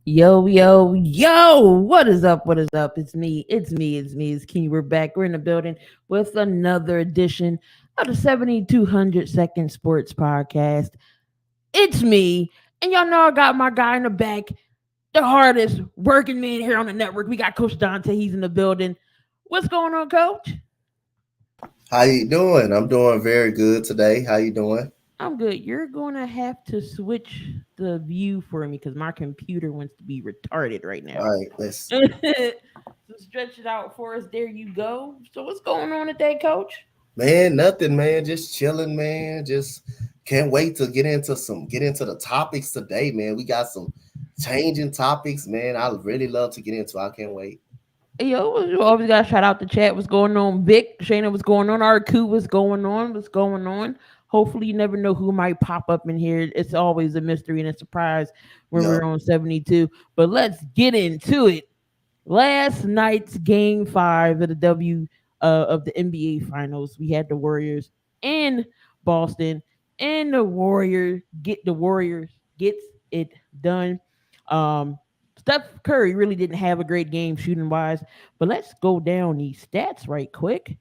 Yo, what is up? What is up? It's Key. We're back. We're in the building with another edition of the 7200 Sports Podcast. It's me. And y'all know I got my guy in the back, the hardest working man here on the network. We got Coach Donte. He's in the building. What's going on, Coach? How you doing? I'm doing very good today. How you doing? I'm good. You're going to have to switch the view for me because my computer wants to be retarded right All now. right, let's So stretch it out for us. There you go. So what's going on today, Coach? man, nothing, man. Just chilling, man. Just can't wait to get into the topics today, man. We got some changing topics, man. I really love to get into. I can't wait. Yo, you always gotta shout out the chat. What's going on, Vic? Shayna, what's going on? RQ, what's going on? What's going on? Hopefully, you never know who might pop up in here. It's always a mystery and a surprise when we're Yup. on 72. But let's get into it. Last night's game 5 of the of the NBA Finals, we had the Warriors in Boston, and the Warriors gets it done. Um, Steph Curry really didn't have a great game shooting wise, but let's go down these stats right quick,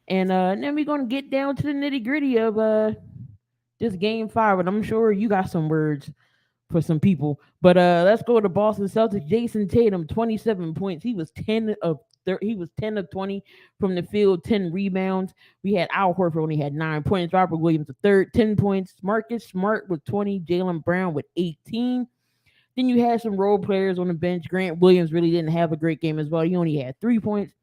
and then we're gonna get down to the nitty gritty of this game 5, and I'm sure you got some words for some people. But let's go to Boston Celtics. Jason Tatum, 27 points. He was 10 of 20 from the field, 10 rebounds. We had Al Horford only had 9 points. Robert Williams the third, 10 points. Marcus Smart with 20. Jalen Brown with 18. Then you had some role players on the bench. Grant Williams really didn't have a great game as well. He only had 3 points.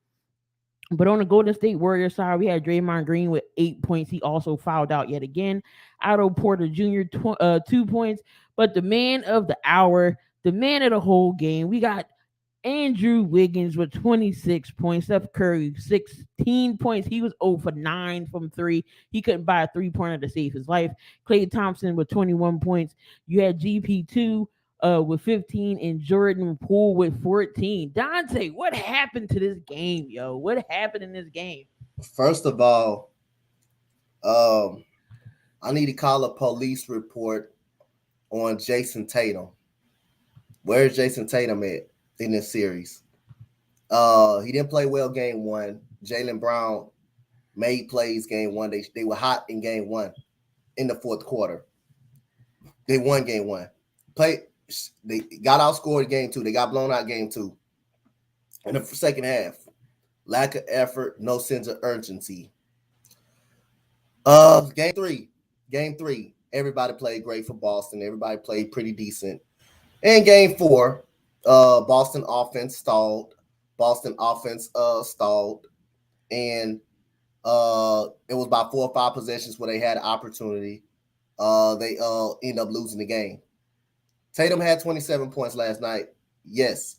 But on the Golden State Warriors side, we had Draymond Green with 8 points. He also fouled out yet again. Otto Porter Jr. 2 points. But the man of the hour, the man of the whole game, we got Andrew Wiggins with 26 points. Steph Curry 16 points. He was 0 for 9 from three. He couldn't buy a 3-pointer to save his life. Klay Thompson with 21 points. You had GP2 with 15 and Jordan Poole with 14. Dante, what happened to this game, yo? What happened in this game? First of all, um, I need to call a police report on Jason Tatum. Where's Jason Tatum at in this series? He didn't play well game one. Jalen Brown made plays game one. They were hot in game one in the fourth quarter. They won game one. They got outscored game two. They got blown out game two. In the second half, lack of effort, no sense of urgency. Game three. Everybody played great for Boston. Everybody played pretty decent. And game four, Boston offense stalled. And it was about 4 or 5 possessions where they had an opportunity. They end up losing the game. Tatum had 27 points last night. Yes,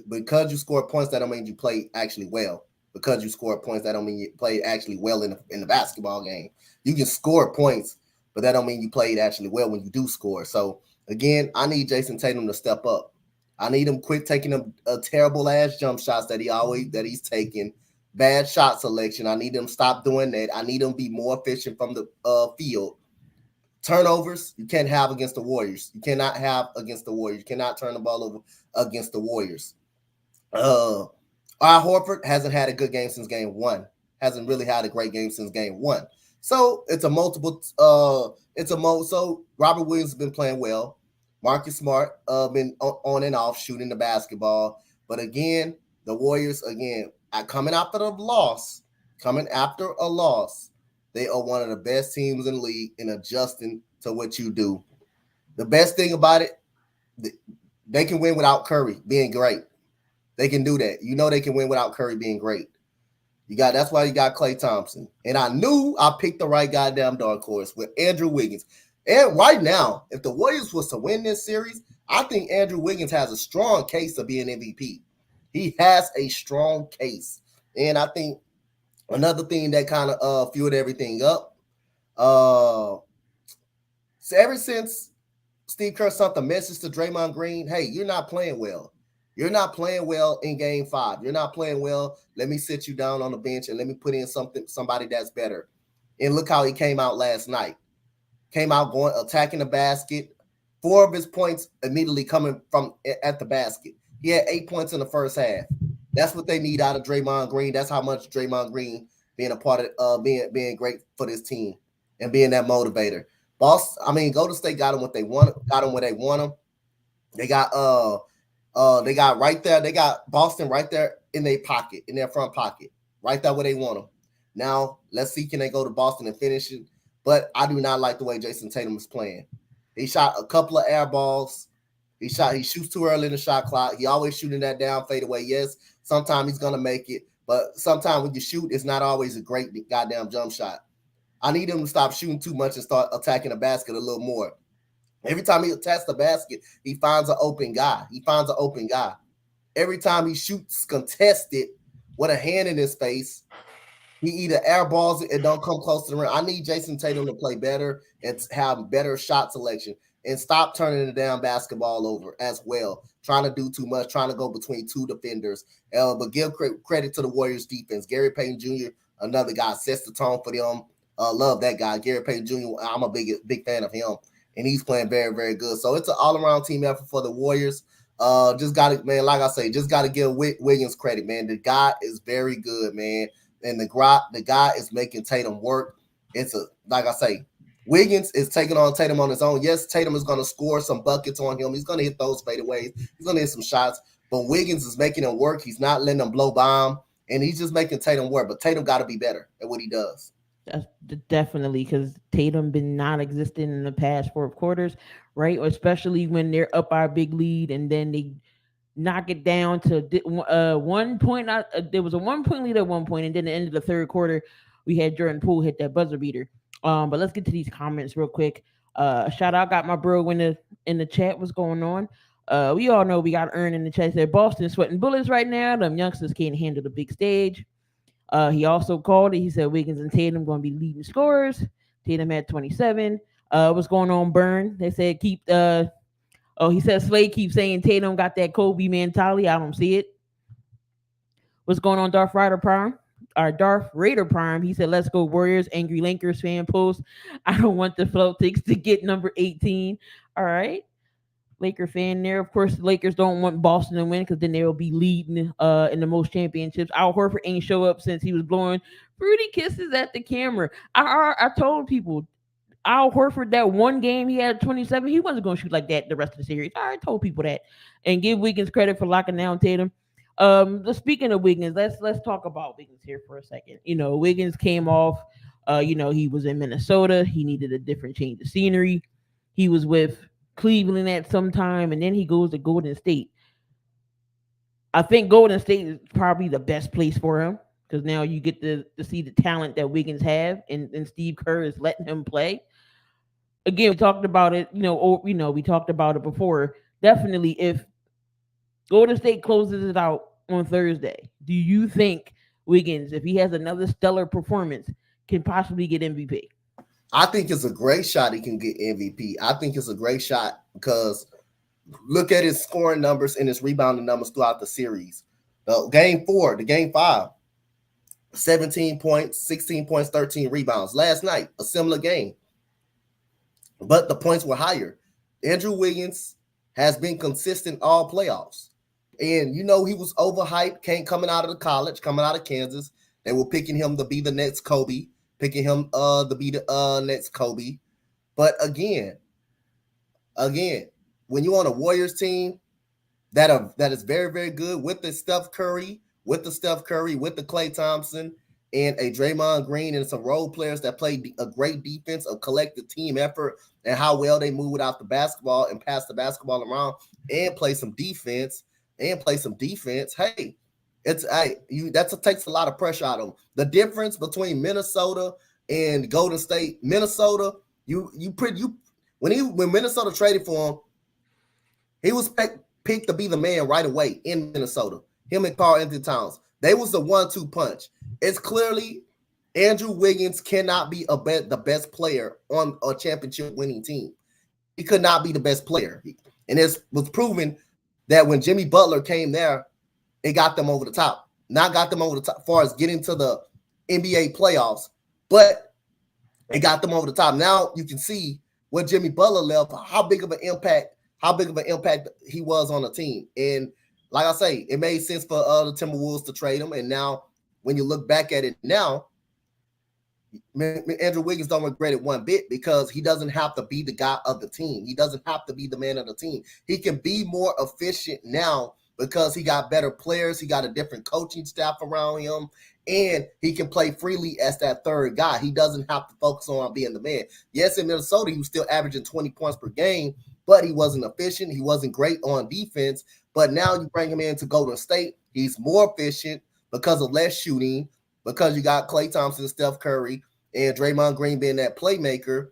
because you scored points, that don't mean you played actually well. Because you scored points, that don't mean you played actually well in the basketball game. You can score points, but that don't mean you played actually well when you do score. So again, I need Jason Tatum to step up. I need him quit taking a terrible ass jump shots that he's taking. Bad shot selection. I need him to stop doing that. I need him to be more efficient from the field. Turnovers you can't have against the Warriors. You cannot have against the Warriors. You cannot turn the ball over against the Warriors. Al Horford hasn't had a good game since game one. Hasn't really had a great game since game one. So it's a multiple. So Robert Williams has been playing well. Marcus Smart been on and off shooting the basketball. But again, the Warriors coming after a loss, they are one of the best teams in the league in adjusting to what you do. The best thing about it, they can win without Curry being great. They can do that. You know they can win without Curry being great. That's why you got Klay Thompson. And I knew I picked the right goddamn dark horse with Andrew Wiggins. And right now, if the Warriors was to win this series, I think Andrew Wiggins has a strong case of being MVP. He has a strong case. And I think another thing that kind of fueled everything up, so ever since Steve Kerr sent the message to Draymond Green, hey, you're not playing well. You're not playing well in game 5. You're not playing well. Let me sit you down on the bench and let me put in somebody that's better. And look how he came out last night. Came out attacking the basket, 4 of his points immediately coming from at the basket. He had 8 points in the first half. That's what they need out of Draymond Green. That's how much Draymond Green being a part of being great for this team and being that motivator. Golden State got them what they want, got them where they want them. They got right there. They got Boston right there in their pocket, in their front pocket, right there where they want them. Now let's see, can they go to Boston and finish it? But I do not like the way Jason Tatum is playing. He shot a couple of air balls. He shoots too early in the shot clock. He always shooting that down fadeaway. Yes, sometimes he's gonna make it, but sometimes when you shoot, it's not always a great goddamn jump shot. I need him to stop shooting too much and start attacking the basket a little more. Every time he attacks the basket, he finds an open guy. Every time he shoots contested with a hand in his face, he either airballs it and don't come close to the rim. I need Jason Tatum to play better and have better shot selection and stop turning the damn basketball over as well. Trying to do too much, trying to go between two defenders. But give credit to the Warriors defense. Gary Payton Jr., another guy, sets the tone for them. Love that guy. Gary Payton Jr., I'm a big fan of him. And he's playing very, very good. So it's an all-around team effort for the Warriors. Just got to, man, like I say, just got to give Wiggins credit, man. The guy is very good, man. And the guy is making Tatum work. Like I say, Wiggins is taking on Tatum on his own. Yes, Tatum is going to score some buckets on him. He's going to hit those fadeaways. He's going to hit some shots. But Wiggins is making him work. He's not letting him blow by him. And he's just making Tatum work. But Tatum got to be better at what he does. That's definitely because Tatum been non-existent in the past 4 quarters, right? Or especially when they're up our big lead and then they knock it down to 1 point. There was a 1 point lead at one point, and then the end of the third quarter, we had Jordan Poole hit that buzzer beater. But let's get to these comments real quick. Shout out, got my bro in the chat. What's going on? We all know we got Earn in the chat. Said Boston sweating bullets right now. Them youngsters can't handle the big stage. He also called it. He said Wiggins and Tatum going to be leading scorers. Tatum had 27. What's going on, Burn? They said keep. He said Slade keeps saying Tatum got that Kobe mentality. I don't see it. What's going on, Darth Raider Prime? He said, "Let's go Warriors." Angry Lakers fan post. I don't want the Celtics to get number 18. All right. Laker fan there. Of course, the Lakers don't want Boston to win because then they'll be leading in the most championships. Al Horford ain't show up since he was blowing fruity kisses at the camera. I told people Al Horford, that one game he had 27, he wasn't going to shoot like that the rest of the series. I told people that. And give Wiggins credit for locking down Tatum. Speaking of Wiggins, let's talk about Wiggins here for a second. Wiggins came off. He was in Minnesota. He needed a different change of scenery. He was with Cleveland at some time, and then he goes to Golden State. I think Golden State is probably the best place for him because now you get to see the talent that Wiggins have, and Steve Kerr is letting him play. Again, we talked about it. We talked about it before. Definitely, if Golden State closes it out on Thursday, do you think Wiggins, if he has another stellar performance, can possibly get MVP? I think it's a great shot he can get MVP. I think it's a great shot because look at his scoring numbers and his rebounding numbers throughout the series. Game 4, the game 5, 17 points, 16 points, 13 rebounds. Last night, a similar game. But the points were higher. Andrew Wiggins has been consistent all playoffs. And he was overhyped, coming out of college, coming out of Kansas. They were picking him to be the next Kobe. Picking him to be the next Kobe. But again, when you're on a Warriors team that is very, very good with the Steph Curry, with the Klay Thompson, and a Draymond Green and some role players that play a great defense, a collective team effort, and how well they move without the basketball and pass the basketball around and play some defense. Hey, that takes a lot of pressure out of them. The difference between Minnesota and Golden State, Minnesota, when Minnesota traded for him, he was picked to be the man right away in Minnesota. Him and Karl-Anthony Towns, they was the 1-2 punch. It's clearly Andrew Wiggins cannot be the best player on a championship winning team. He could not be the best player, and it was proven that when Jimmy Butler came there, it got them over the top. Not got them over the top as far as getting to the NBA playoffs, but it got them over the top. Now you can see when Jimmy Butler left, how big of an impact he was on the team. And like I say, it made sense for the Timberwolves to trade him. And now when you look back at it now, Andrew Wiggins don't regret it one bit because he doesn't have to be the guy of the team. He doesn't have to be the man of the team. He can be more efficient now because he got better players. He got a different coaching staff around him, and he can play freely as that third guy. He doesn't have to focus on being the man. Yes, in Minnesota, he was still averaging 20 points per game, but he wasn't efficient. He wasn't great on defense. But now you bring him in to Golden State. He's more efficient because of less shooting, because you got Klay Thompson, Steph Curry, and Draymond Green being that playmaker.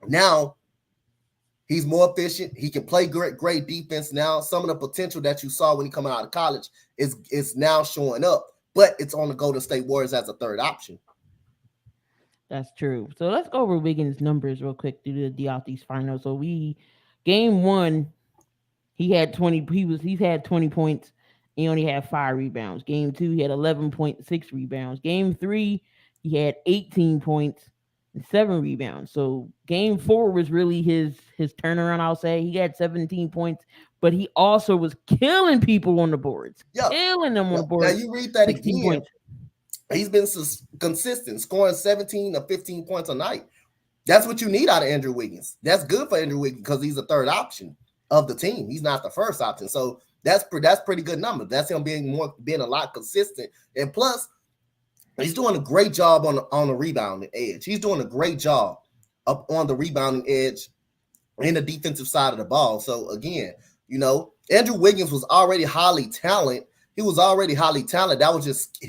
Now he's more efficient. He can play great defense now. Some of the potential that you saw when he coming out of college is now showing up, but it's on the Golden State Warriors as a third option. That's true. So let's go over Wiggins' numbers real quick through the Southeast Finals. So game one, he had 20. He's had 20 points. He only had 5 rebounds. Game two, he had 11.6 rebounds. Game three, he had 18 points and 7 rebounds. So game four was really his turnaround. I'll say he had 17 points, but he also was killing people on the boards, killing them on the boards. Now you read that again. Points. He's been consistent, scoring 17 or 15 points a night. That's what you need out of Andrew Wiggins. That's good for Andrew Wiggins because he's the third option of the team. He's not the first option. So that's pretty good number. That's him being a lot consistent. And plus, he's doing a great job on the rebounding edge. He's doing a great job up on the rebounding edge in the defensive side of the ball. So again, Andrew Wiggins was already highly talented. He was already highly talented. That was just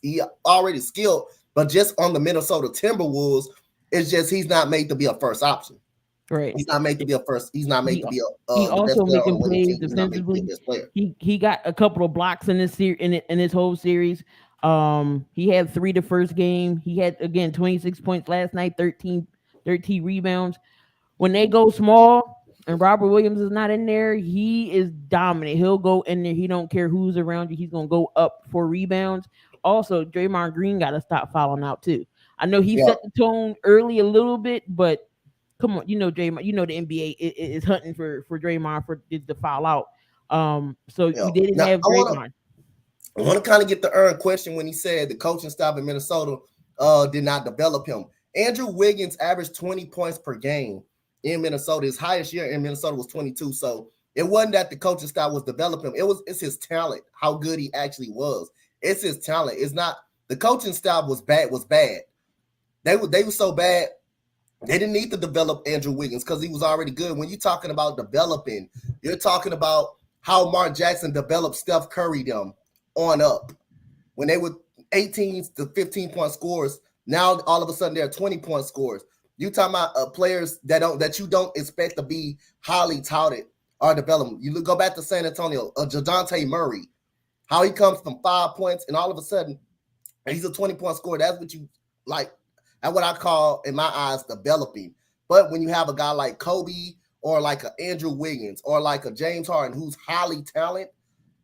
he already skilled. But just on the Minnesota Timberwolves, it's just he's not made to be a first option. Right. He's not made to be a first. He's not made to be a. He also making plays defensively. He got a couple of blocks in this in his whole series. He had 3 the first game. He had again 26 points last night, 13 rebounds. When they go small and Robert Williams is not in there, he is dominant. He'll go in there. He don't care who's around you. He's gonna go up for rebounds. Also, Draymond Green got to stop fouling out too. I know he set the tone early a little bit, but come on, Draymond. The NBA is hunting for Draymond for to foul out. So we didn't have Draymond. I want to kind of get the Earn question when he said the coaching staff in Minnesota did not develop him. Andrew Wiggins averaged 20 points per game in Minnesota. His highest year in Minnesota was 22. So it wasn't that the coaching staff was developing him. It's his talent, how good he actually was. It's his talent. It's not the coaching staff was bad. They were so bad. They didn't need to develop Andrew Wiggins because he was already good. When you're talking about developing, you're talking about how Mark Jackson developed Steph Curry them on up. When they were 18 to 15-point scorers, now all of a sudden they're 20-point scorers. You talking about players that you don't expect to be highly touted or developed. You go back to San Antonio, Donte Murray, how he comes from 5 points and all of a sudden he's a 20-point scorer. That's what you like. That's what I call, in my eyes, developing. But when you have a guy like Kobe or like a Andrew Wiggins or like a James Harden who's highly talented,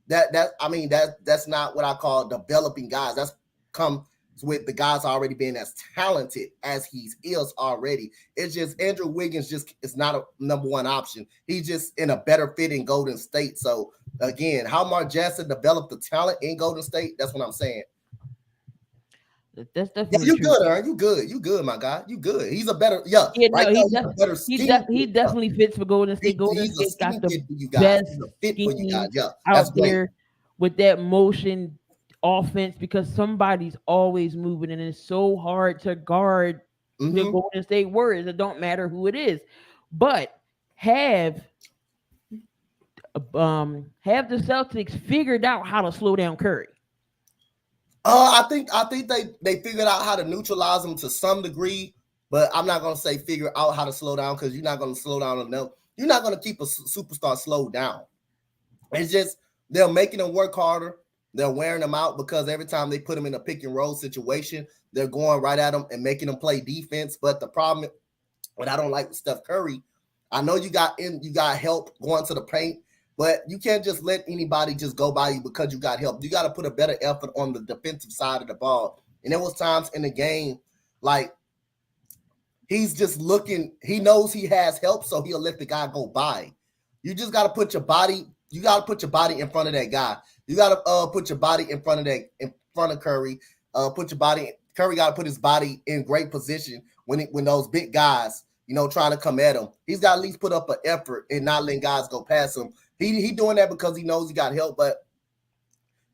that's not what I call developing guys. That's come with the guys already being as talented as he is already. It's just Andrew Wiggins is not a number one option. He's just in a better fit in Golden State. So again, how Mark Jackson developed the talent in Golden State, that's what I'm saying. That's definitely you good, Aaron. You good, my guy. You good. He's a better, he definitely fits for Golden State. Golden State got the best scheme out there with that motion offense because somebody's always moving and it's so hard to guard the Golden State Warriors. It don't matter who it is, but have the Celtics figured out how to slow down Curry? I think they figured out how to neutralize him to some degree, but I'm not gonna say figure out how to slow down because you're not gonna slow down enough. You're not gonna keep a superstar slowed down. It's just they're making him work harder. They're wearing him out because every time they put him in a pick and roll situation, they're going right at him and making him play defense. But the problem, what I don't like with Steph Curry, I know you got help going to the paint, but you can't just let anybody just go by you because you got help. You got to put a better effort on the defensive side of the ball. And there was times in the game, like He's just looking. He knows he has help, so he'll let the guy go by. You just got to put your body. You got to put your body in front of that guy. You got to put your body in front of Curry. Put your body. Curry got to put his body in great position when those big guys, trying to come at him. He's got to at least put up an effort and not letting guys go past him. He doing that because he knows he got help. But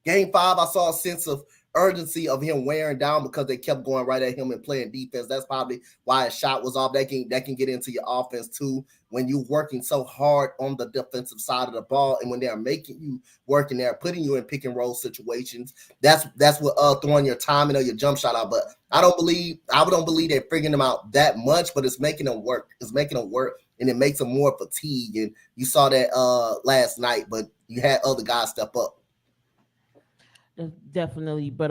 Game 5, I saw a sense of urgency of him wearing down because they kept going right at him and playing defense. That's probably why his shot was off. That can get into your offense too when you're working so hard on the defensive side of the ball, and when they're making you work and they're putting you in pick and roll situations. That's what throwing your timing or your jump shot out. But I don't believe they're figuring them out that much, but it's making them work. And it makes them more fatigued. And you saw that last night, but you had other guys step up. Definitely, but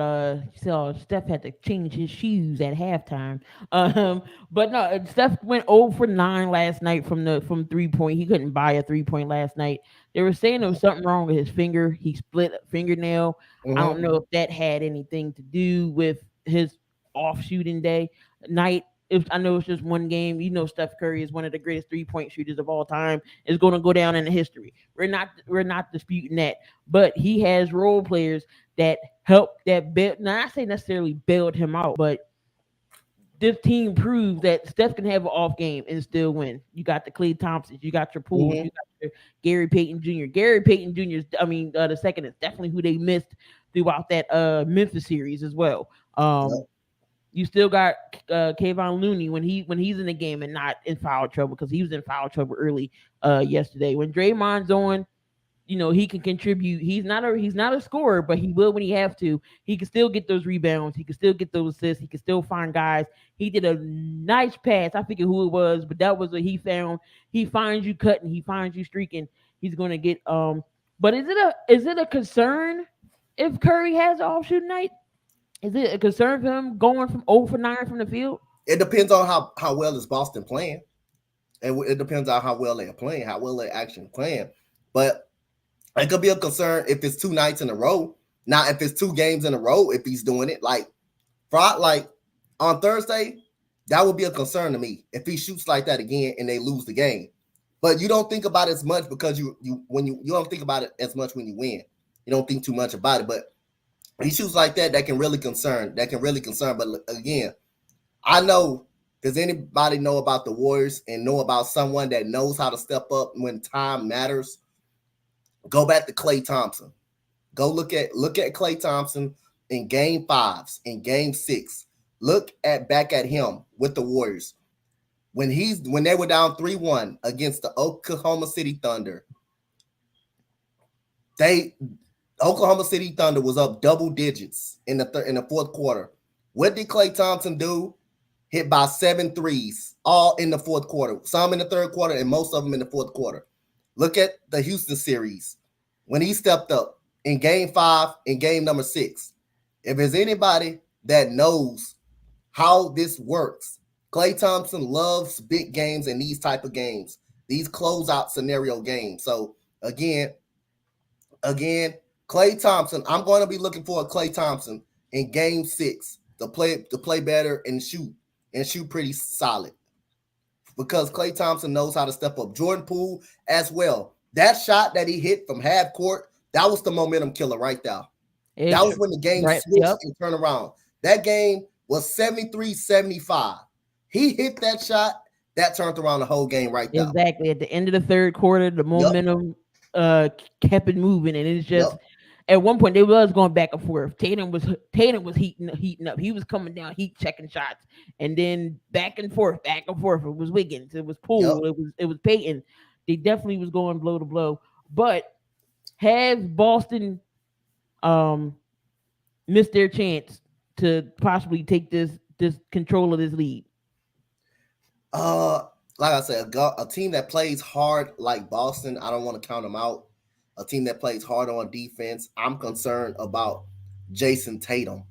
so Steph had to change his shoes at halftime. But no, Steph went 0 for 9 last night from 3 point. He couldn't buy a 3 point last night. They were saying there was something wrong with his finger. He split a fingernail. I don't know if that had anything to do with his off shooting day night. I know it's just one game. Steph Curry is one of the greatest 3 point shooters of all time. Is going to go down in history. We're not disputing that. But he has role players that helped that build. Now I say necessarily bailed him out, but this team proves that Steph can have an off game and still win. You got the Klay Thompsons, you got your Pools, you got your Gary Payton Jr. Gary Payton Jr. The second is definitely who they missed throughout that Memphis series as well. You still got Kayvon Looney when he's in the game and not in foul trouble, because he was in foul trouble early yesterday. When Draymond's on, he can contribute. He's not a scorer, but he will when he have to. He can still get those rebounds. He can still get those assists. He can still find guys. He did a nice pass. I forget who it was, but that was what he found. He finds you cutting. He finds you streaking. He's gonna get. But is it a concern if Curry has an off shooting night? Is it a concern for him going from 0 for 9 from the field? It depends on how well is Boston playing. It depends on how well they're playing, how well they're actually playing. But it could be a concern if it's 2 nights in a row. Now, if it's 2 games in a row, if he's doing it like on Thursday, that would be a concern to me if he shoots like that again and they lose the game. But you don't think about it as much because you don't think about it as much when you win. You don't think too much about it. But he shoots like that can really concern. But again, I know. Does anybody know about the Warriors and know about someone that knows how to step up when time matters? Go back to Klay Thompson. Go look at Klay Thompson in Game 5s, in Game 6. Look back at him with the Warriors when they were down 3-1 against the Oklahoma City Thunder. Oklahoma City Thunder was up double digits in the fourth quarter. What did Klay Thompson do? Hit by 7 threes, all in the fourth quarter. Some in the third quarter and most of them in the fourth quarter. Look at the Houston series when he stepped up in Game 5 and Game number 6. If there's anybody that knows how this works, Klay Thompson loves big games and these type of games, these closeout scenario games. So again, Klay Thompson, I'm going to be looking for a Klay Thompson in Game 6 to play better and shoot pretty solid, because Klay Thompson knows how to step up. Jordan Poole as well. That shot that he hit from half court, that was the momentum killer right there. That was when the game switched and turned around. That game was 73-75. He hit that shot, that turned around the whole game right there. Exactly. At the end of the third quarter, the momentum kept it moving, and it's just at one point they was going back and forth. Tatum was heating up. He was coming down, heat checking shots, and then back and forth. It was Wiggins, it was Poole, it was Payton. They definitely was going blow to blow. But has Boston missed their chance to possibly take this control of this lead? Like I said, a team that plays hard like Boston, I don't want to count them out. A team that plays hard on defense, I'm concerned about Jason Tatum.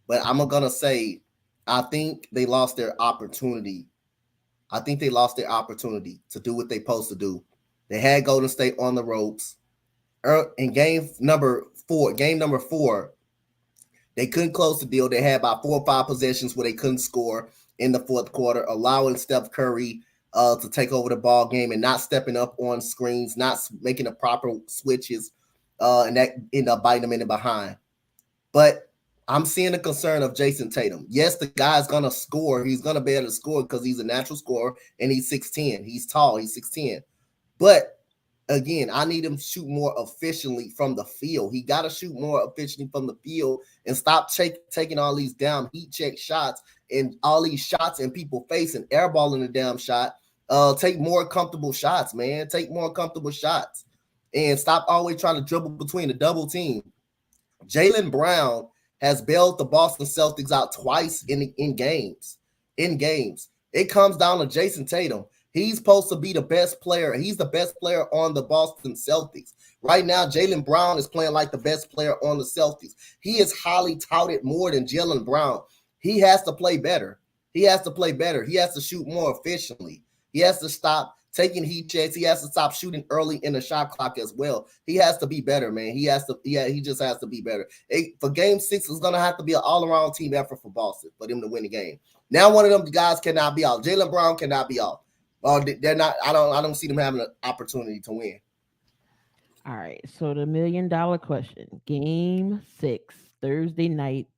But I'm going to say, I think they lost their opportunity. I think they lost their opportunity to do what they're supposed to do. They had Golden State on the ropes. In game number 4, they couldn't close the deal. They had about 4 or 5 possessions where they couldn't score. in the fourth quarter, allowing Steph Curry to take over the ball game and not stepping up on screens, not making the proper switches, and that ended up biting them in the behind. But I'm seeing the concern of Jason Tatum. Yes, the guy's going to score. He's going to be able to score because he's a natural scorer and he's 6'10". He's tall. He's 6'10". But again, I need him to shoot more efficiently from the field. He got to shoot more efficiently from the field and stop taking all these damn heat check shots and all these shots in people facing, airballing the damn shot. Take more comfortable shots, man. Take more comfortable shots and stop always trying to dribble between the double team. Jaylen Brown has bailed the Boston Celtics out twice in games. It comes down to Jason Tatum. He's supposed to be the best player. He's the best player on the Boston Celtics. Right now, Jaylen Brown is playing like the best player on the Celtics. He is highly touted more than Jaylen Brown. He has to play better. He has to shoot more efficiently. He has to stop taking heat checks. He has to stop shooting early in the shot clock as well. He has to be better, man. He just has to be better. For game 6, it's going to have to be an all-around team effort for Boston for them to win the game. Now one of them guys cannot be out. Jaylen Brown cannot be out. They're not. I don't see them having an opportunity to win. All right. So the $1 million question: Game 6, Thursday night.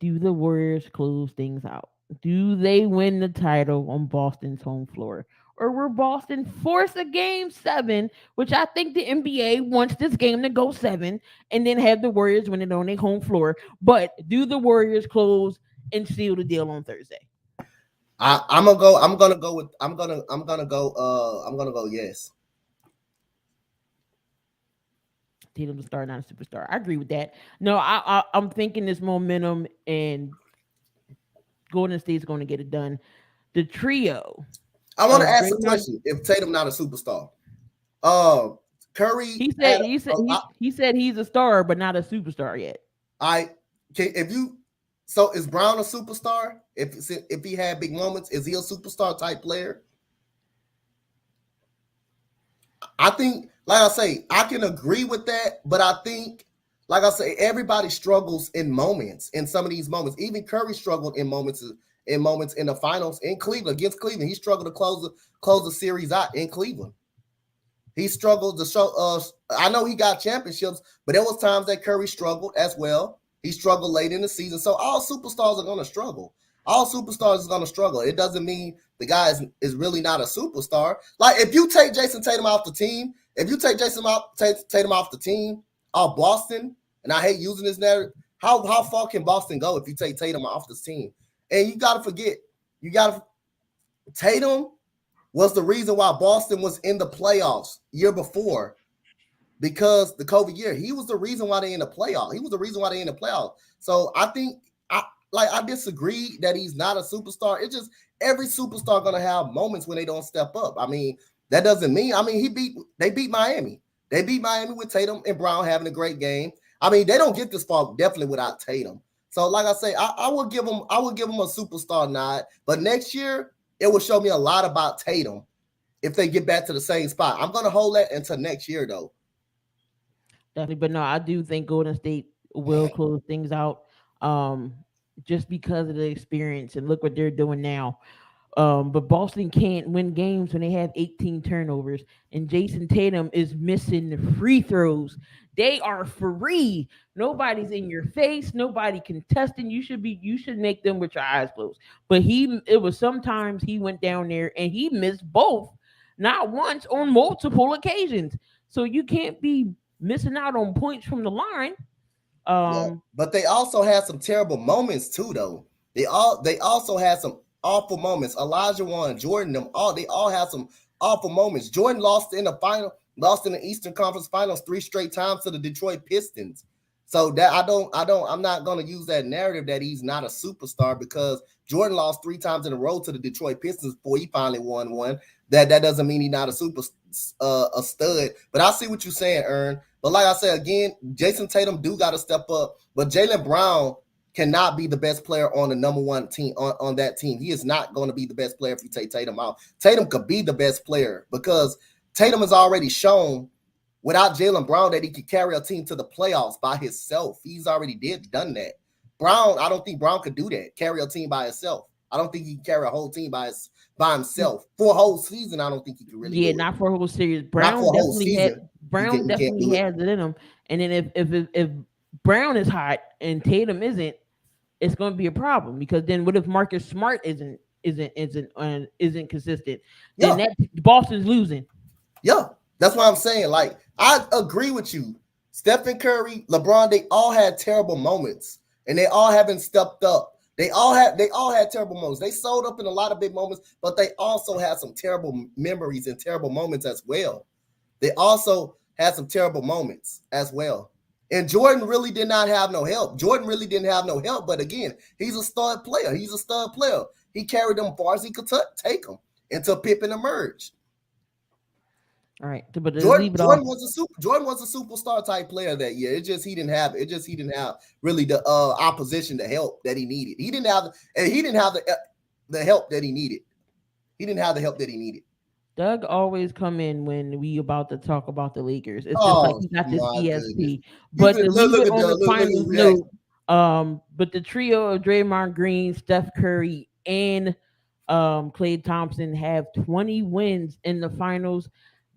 Do the Warriors close things out? Do they win the title on Boston's home floor? Or will Boston force a game 7, which I think the NBA wants this game to go 7, and then have the Warriors win it on their home floor? But do the Warriors close and seal the deal on Thursday? I'm gonna go yes. Tatum the star, not a superstar. I agree with that. No, I'm thinking this momentum and Golden State's going to get it done. The trio. I want to ask a question. If Tatum not a superstar, Curry. He said he's a star, but not a superstar yet. So is Brown a superstar? If he had big moments, is he a superstar type player? I think, like I say, I can agree with that, but I think, like I say, everybody struggles in moments. In some of these moments, even Curry struggled in moments in the finals in Cleveland against Cleveland. He struggled to close the series out in Cleveland. He struggled to show. I know he got championships, but there was times that Curry struggled as well. He struggled late in the season. So all superstars are going to struggle. All superstars are going to struggle. It doesn't mean the guy is really not a superstar. Like if you take Jason Tatum off the team, Tatum off the team, off Boston, and I hate using this narrative, how far can Boston go if you take Tatum off the team? And you got to forget, Tatum was the reason why Boston was in the playoffs year before. Because the COVID year, he was the reason why they in the playoff. So I think I disagree that he's not a superstar. It's just every superstar gonna have moments when they don't step up. I mean, that doesn't mean. I mean, they beat Miami. They beat Miami with Tatum and Brown having a great game. I mean, they don't get this far definitely without Tatum. So, like I say, I will give him a superstar nod. But next year, it will show me a lot about Tatum if they get back to the same spot. I'm gonna hold that until next year, though. Definitely, but no, I do think Golden State will close things out, just because of the experience and look what they're doing now. But Boston can't win games when they have 18 turnovers, and Jason Tatum is missing the free throws. They are free. Nobody's in your face. Nobody contesting. You should make them with your eyes closed. But it was sometimes he went down there and he missed both, not once, on multiple occasions. So you can't be missing out on points from the line. But they also had some terrible moments too, though. They also had some awful moments. Elijah Warren, Jordan, they all had some awful moments. Jordan lost in the Eastern Conference Finals 3 straight times to the Detroit Pistons. So that I'm not gonna use that narrative that he's not a superstar because Jordan lost 3 times in a row to the Detroit Pistons before he finally won one. That doesn't mean he's not a stud. But I see what you're saying, Ern. But like I said again, Jason Tatum do got to step up. But Jaylen Brown cannot be the best player on the number 1 team on that team. He is not going to be the best player if you take Tatum out. Tatum could be the best player because Tatum has already shown without Jaylen Brown that he could carry a team to the playoffs by himself. He's already done that. I don't think Brown could do that, carry a team by himself. I don't think he can carry a whole team by himself for a whole season. I don't think he can really Yeah, do it. not for a whole series. Not for a whole season. Brown He can't definitely do it. has it in him. And then if Brown is hot and Tatum isn't, it's going to be a problem because then what if Marcus Smart isn't consistent? Then Yeah, that Boston's losing. yeah. That's what I'm saying. Like, I agree with you. Stephen Curry, LeBron, they all had terrible moments, and they all haven't stepped up. They all had terrible moments. They sold up in a lot of big moments, but they also had some terrible memories and terrible moments as well. They also had some terrible moments as well. And Jordan really did not have no help. Jordan really didn't have no help. But again, he's a stud player. He's a stud player. He carried them far as he could take them until Pippen emerged. All right, but to Jordan, leave it off. Jordan was a superstar type player that year. It just he didn't have really the opposition, the help that he needed. He didn't have the help that he needed. He didn't have the help that he needed. Doug always come in when we about to talk about the Lakers. It's just like Oh he got this my goodness! ESP. But to leave Look it at on Doug. the Look at his finals reaction. note, but the trio of Draymond Green, Steph Curry, and Klay Thompson have 20 wins in the finals.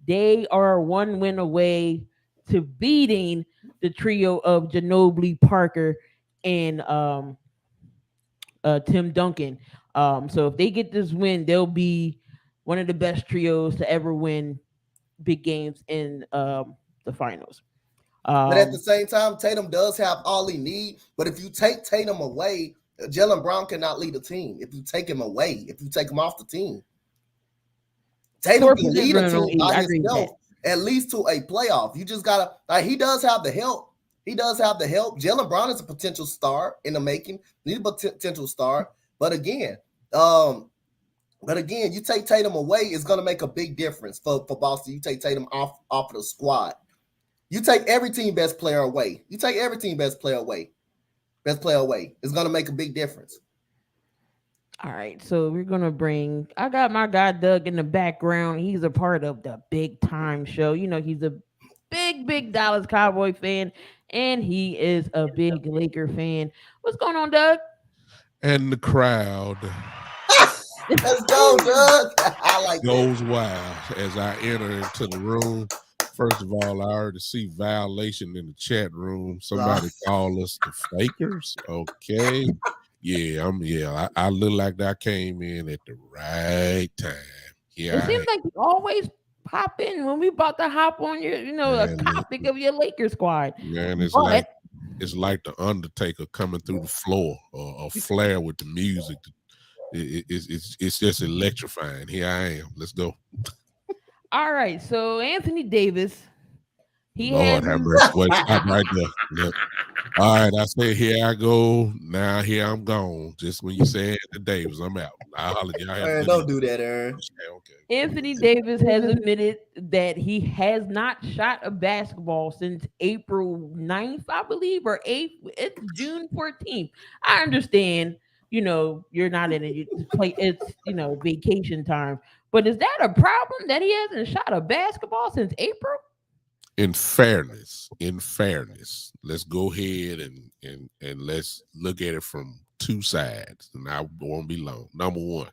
They are one win away to beating the trio of Ginobili, Parker, and Tim Duncan. So if they get this win, they'll be one of the best trios to ever win big games in the finals. But at the Um, same time, Tatum does have all he needs. But if you take Tatum away, Jalen Brown cannot lead a team. If you take him away, if you take him off the team, Tatum for can lead a position team on E, by I agree with himself that. at least to a playoff. You just gotta like he does have the help. He does have the help. Jalen Brown is a potential star in the making. He's a potential star. But again, um, you take Tatum away, it's gonna make a big difference for Boston. You take Tatum off of the squad. You take every team best player away. You take every team best player away. Best player away. It's gonna make a big difference. All right, so we're gonna bring. I got my guy Doug in the background. He's a part of the Big Time Show. You know, he's a big Dallas Cowboy fan, and he is a big Laker fan. What's going on, Doug? And the crowd Let's go, Doug. I like that. goes wild as I enter into the room. First of all, I already see violation in the chat room. Somebody call us the fakers. Okay. Yeah, I look like I came in at the right time. It Yeah, seems like you always pop in when we about to hop on your, a man, topic of your Lakers squad. man, But it's like the Undertaker coming through the floor or Flair with the music. It's just electrifying. Here I am. Let's go. all right, so Anthony Davis, he Lord has have mercy. Wait, stop right there. Look. All right, I say here I go. Now here I'm gone. Just when you said the Davis, I'm out. I'll holler. Y'all have a Aaron, good don't evening. do that, Aaron. Okay. Anthony Davis has admitted that he has not shot a basketball since April 9th, I believe, or 8th. It's June 14th. I understand, you're not in it to play, it's, vacation time. But is that a problem that he hasn't shot a basketball since April? In fairness, let's go ahead and let's look at it from two sides, and I won't be long. Number one,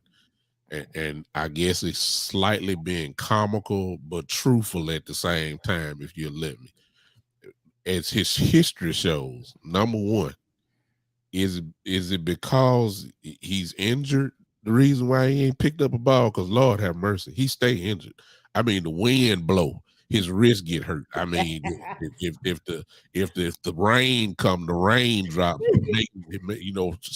and I guess it's slightly being comical but truthful at the same time, if you'll let me. As his history shows, number one, is it because he's injured? The reason why he ain't picked up a ball, because Lord have mercy, he stay injured. I mean, the wind blow, his wrist get hurt. I mean, if the rain come, the raindrops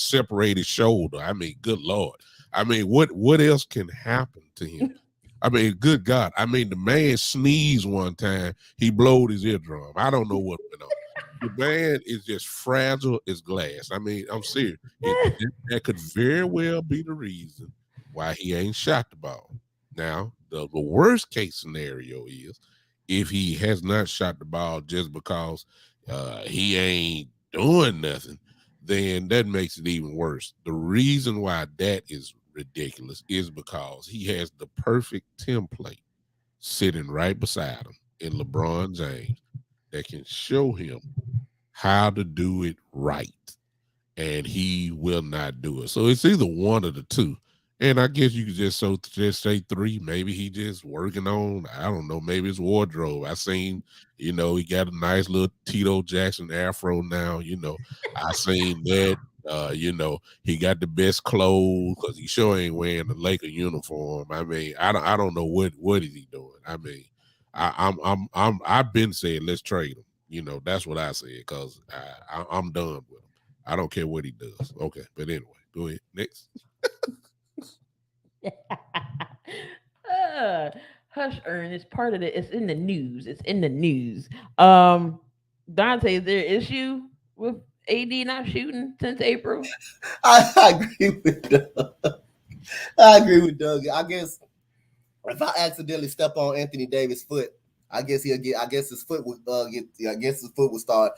separate his shoulder. I mean, good Lord. I mean, what else can happen to him? I mean, good God. I mean, the man sneezed one time, he blowed his eardrum. I don't know what went on. The man is just fragile as glass. I mean, I'm serious. That could very well be the reason why he ain't shot the ball. Now, the worst case scenario is if he has not shot the ball just because he ain't doing nothing, then that makes it even worse. The reason why that is ridiculous is because he has the perfect template sitting right beside him in LeBron James that can show him how to do it right. and he will not do it. So it's either one of the two. And I guess you could just say three. Maybe he just working on, I don't know, maybe it's wardrobe. I seen, he got a nice little Tito Jackson afro now. I seen that. He got the best clothes because he sure ain't wearing the Laker uniform. I mean, I don't know what is he doing. I mean, I've been saying let's trade him. That's what I said because I'm done with him. I don't care what he does. Okay, but anyway, go ahead next. uh, Hush earn is part of it. It's in the news. It's in the news. Um, Dante, is there an issue with AD not shooting since April? I agree with Doug. I agree with Doug. I guess if I accidentally step on Anthony Davis' foot, I guess he'll get. I guess his foot would get. I guess his foot would start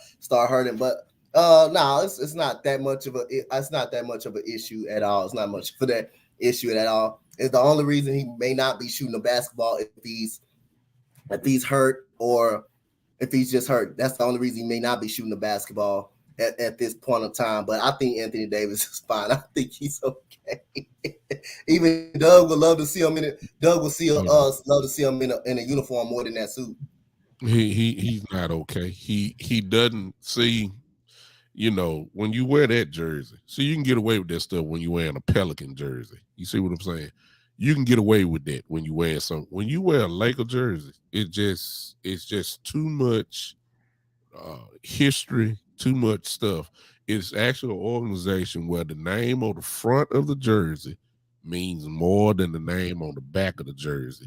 hurting. But no, it's not that much of a. It's not that much of an issue at all. It's not much for that issue at all. It's the only reason he may not be shooting a basketball if he's hurt or if he's just hurt. That's the only reason he may not be shooting the basketball at this point of time. But I think Anthony Davis is fine. I think he's okay. Even Doug would love to see him in it. Doug will see us love to see him in a uniform more than that suit. He's not okay. He doesn't see. When you wear that jersey, so you can get away with that stuff when you're wearing a Pelican jersey. You see what I'm saying? You can get away with that when you wear some. When you wear a Laker jersey, it's just too much history, too much stuff. It's actually an organization where the name on the front of the jersey means more than the name on the back of the jersey.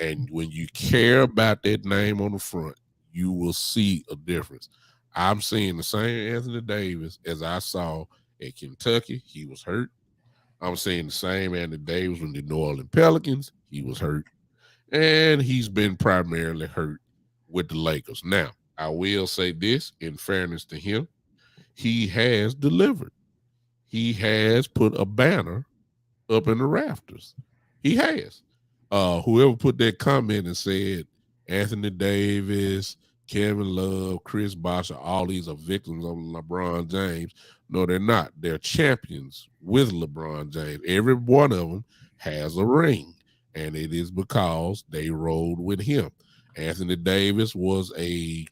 And when you care about that name on the front, you will see a difference. I'm seeing the same Anthony Davis as I saw at Kentucky. He was hurt. I'm seeing the same Anthony Davis with the New Orleans Pelicans. He was hurt. And he's been primarily hurt with the Lakers. Now, I will say this in fairness to him, he has delivered. He has put a banner up in the rafters. He has. Whoever put that comment and said Anthony Davis, Kevin Love, Chris Bosh, all these are victims of LeBron James. No, they're not. They're champions with LeBron James. Every one of them has a ring, and it is because they rode with him. Anthony Davis was a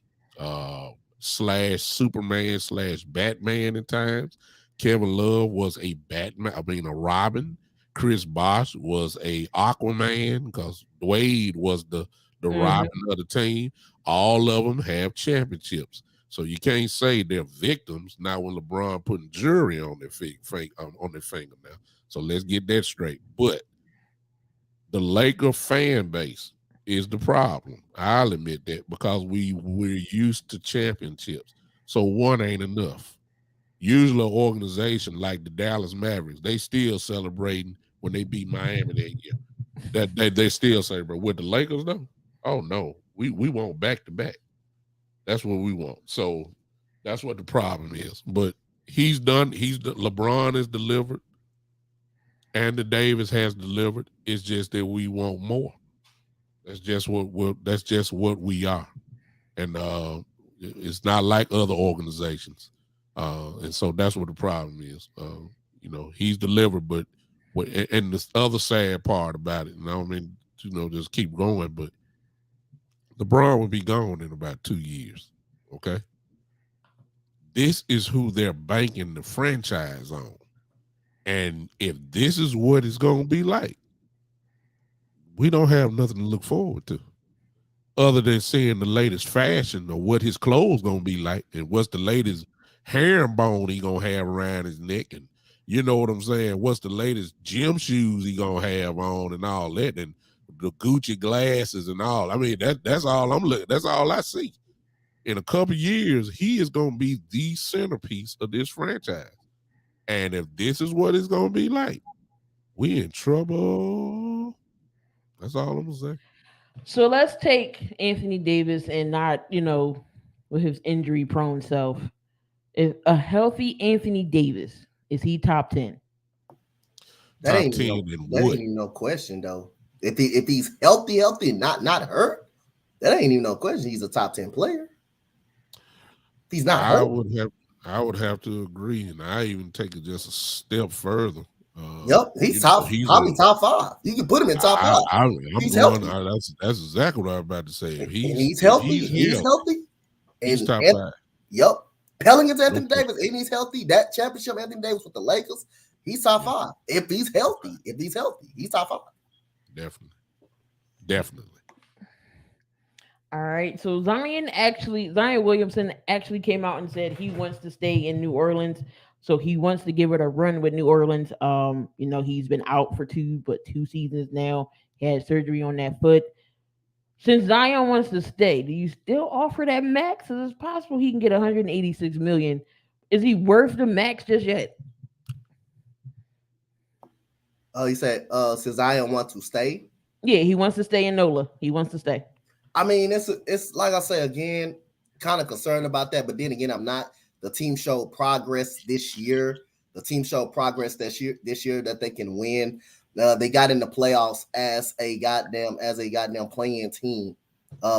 slash Superman slash Batman at times. Kevin Love was a Batman, a Robin. Chris Bosh was a Aquaman because Wade was the Robin of the team. All of them have championships. So you can't say they're victims now when LeBron putting jury on their on their finger now. So let's get that straight. But the Laker fan base is the problem. I'll admit that because we're used to championships. So one ain't enough. Usually an organization like the Dallas Mavericks, they still celebrating when they beat Miami that year. That they still celebrate. With the Lakers though, oh no, we want back to back. That's what we want. So that's what the problem is. But he's done. LeBron has delivered, and the Davis has delivered. It's just that we want more. That's just what we are, and it's not like other organizations, and so that's what the problem is. He's delivered, but and the other sad part about it, and I don't mean just keep going, but LeBron will be gone in about 2 years. Okay, this is who they're banking the franchise on, and if this is what it's going to be like, we don't have nothing to look forward to other than seeing the latest fashion or what his clothes gonna be like and what's the latest herringbone he gonna have around his neck, and you know what I'm saying, what's the latest gym shoes he gonna have on and all that, and the Gucci glasses and all. I mean, that's all I'm looking. That's all I see. In a couple years, he is gonna be the centerpiece of this franchise. And if this is what it's gonna be like, we in trouble. That's all I'm gonna say. So let's take Anthony Davis and not, with his injury prone self. If a healthy Anthony Davis, is he top 10? That Top ain't even 10 no, in that ain't what? even no question though. If he's healthy, not hurt, that ain't even no question. He's a top 10 player. If he's not I hurt. would have I would have to agree, and I even take it just a step further. Yep, he's He's a. probably top five. You can put him in top five. I'm He's going. healthy, That's exactly what I was about to say. and he's If healthy. he's He's healthy, healthy, he's and, top and five. yep, Pelicans Anthony Okay. Davis, and he's healthy. That championship Anthony Davis with the Lakers, he's top Yeah, five. If he's healthy, he's top five. definitely, definitely. All right. So Zion Williamson actually came out and said he wants to stay in New Orleans. So he wants to give it a run with New Orleans. He's been out for two seasons now. He had surgery on that foot. Since Zion wants to stay, do you still offer that max? Is it possible he can get 186 million? Is he worth the max just yet? He said, since Zion wants to stay. Yeah, he wants to stay in NOLA. He wants to stay. I mean, it's like I say again, kind of concerned about that, but then again, I'm not. The team showed progress this year. The team showed progress this year that they can win. They got in the playoffs as a goddamn playing team,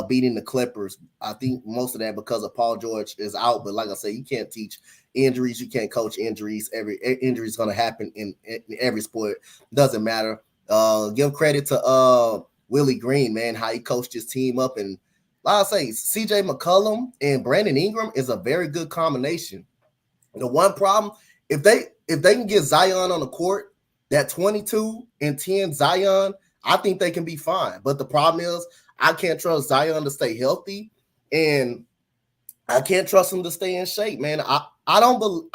beating the Clippers. I think most of that because of Paul George is out. But like I say, you can't teach injuries. You can't coach injuries. Every injury is going to happen in every sport. Doesn't matter. Give credit to Willie Green, man, how he coached his team up. And like I say, CJ McCollum and Brandon Ingram is a very good combination. The one problem, if they can get Zion on the court, that 22 and 10 Zion, I think they can be fine. But the problem is I can't trust Zion to stay healthy, and I can't trust him to stay in shape, man. I don't believe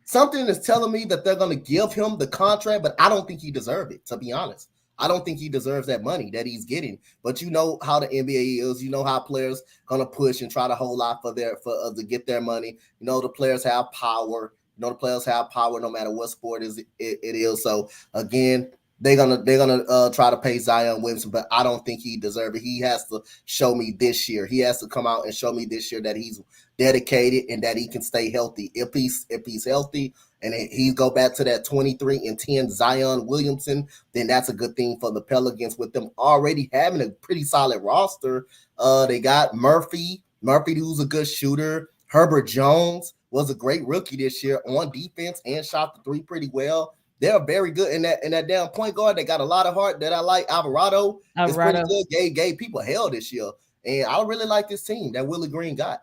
something is telling me that they're going to give him the contract, but I don't think he deserved it, to be honest. I don't think he deserves that money that he's getting. But you know how the NBA is. You know how players gonna push and try to hold out to get their money. You know the players have power. You know the players have power no matter what sport it is. So again, they're gonna try to pay Zion Williamson, but I don't think he deserves it. He has to show me this year. He has to come out and show me this year that he's dedicated and that he can stay healthy. If he's healthy and he go back to that 23 and 10 Zion Williamson, then that's a good thing for the Pelicans with them already having a pretty solid roster. They got Murphy, who's a good shooter. Herbert Jones was a great rookie this year on defense and shot the three pretty well. They're very good in that damn point guard. They got a lot of heart that I like. Alvarado is pretty good. Gave people hell this year. And I really like this team that Willie Green got.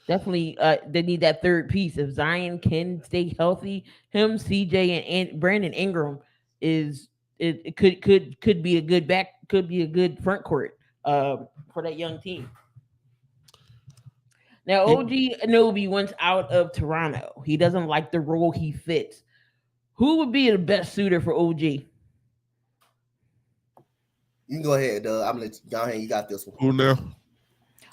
Definitely, they need that third piece. If Zion can stay healthy, him, CJ, and Brandon Ingram it could be a good front court for that young team. Now, OG Ananoby wants out of Toronto. He doesn't like the role he fits. Who would be the best suitor for OG? You can go ahead. I'm gonna let you go ahead. You got this one. Who now?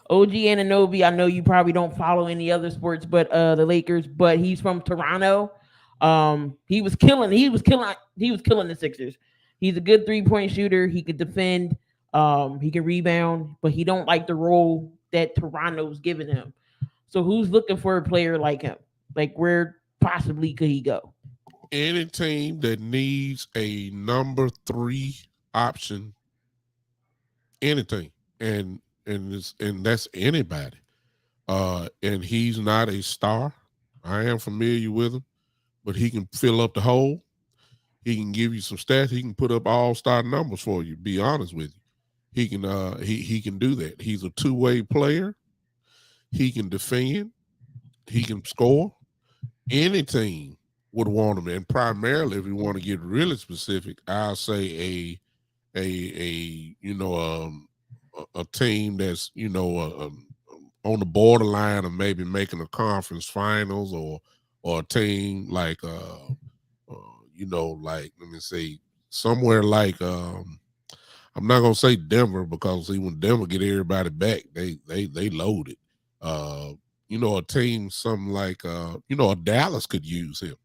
OG Ananoby. I know you probably don't follow any other sports, but the Lakers. But he's from Toronto. He was killing the Sixers. He's a good 3-point shooter. He could defend. He can rebound, but he don't like the role that Toronto's giving him. So who's looking for a player like him? Like where possibly could he go? Any team that needs a number 3 option, anything, and that's anybody. And he's not a star. I am familiar with him, but he can fill up the hole. He can give you some stats. He can put up all-star numbers for you. Be honest with you, he can. He can do that. He's a two-way player. He can defend. He can score. Any team would want him, and primarily, if you want to get really specific, I'll say a team that's on the borderline of maybe making a conference finals, or a team like like, let me say, somewhere like I'm not gonna say Denver, because see, when Denver get everybody back, they loaded. A team something like a Dallas could use him.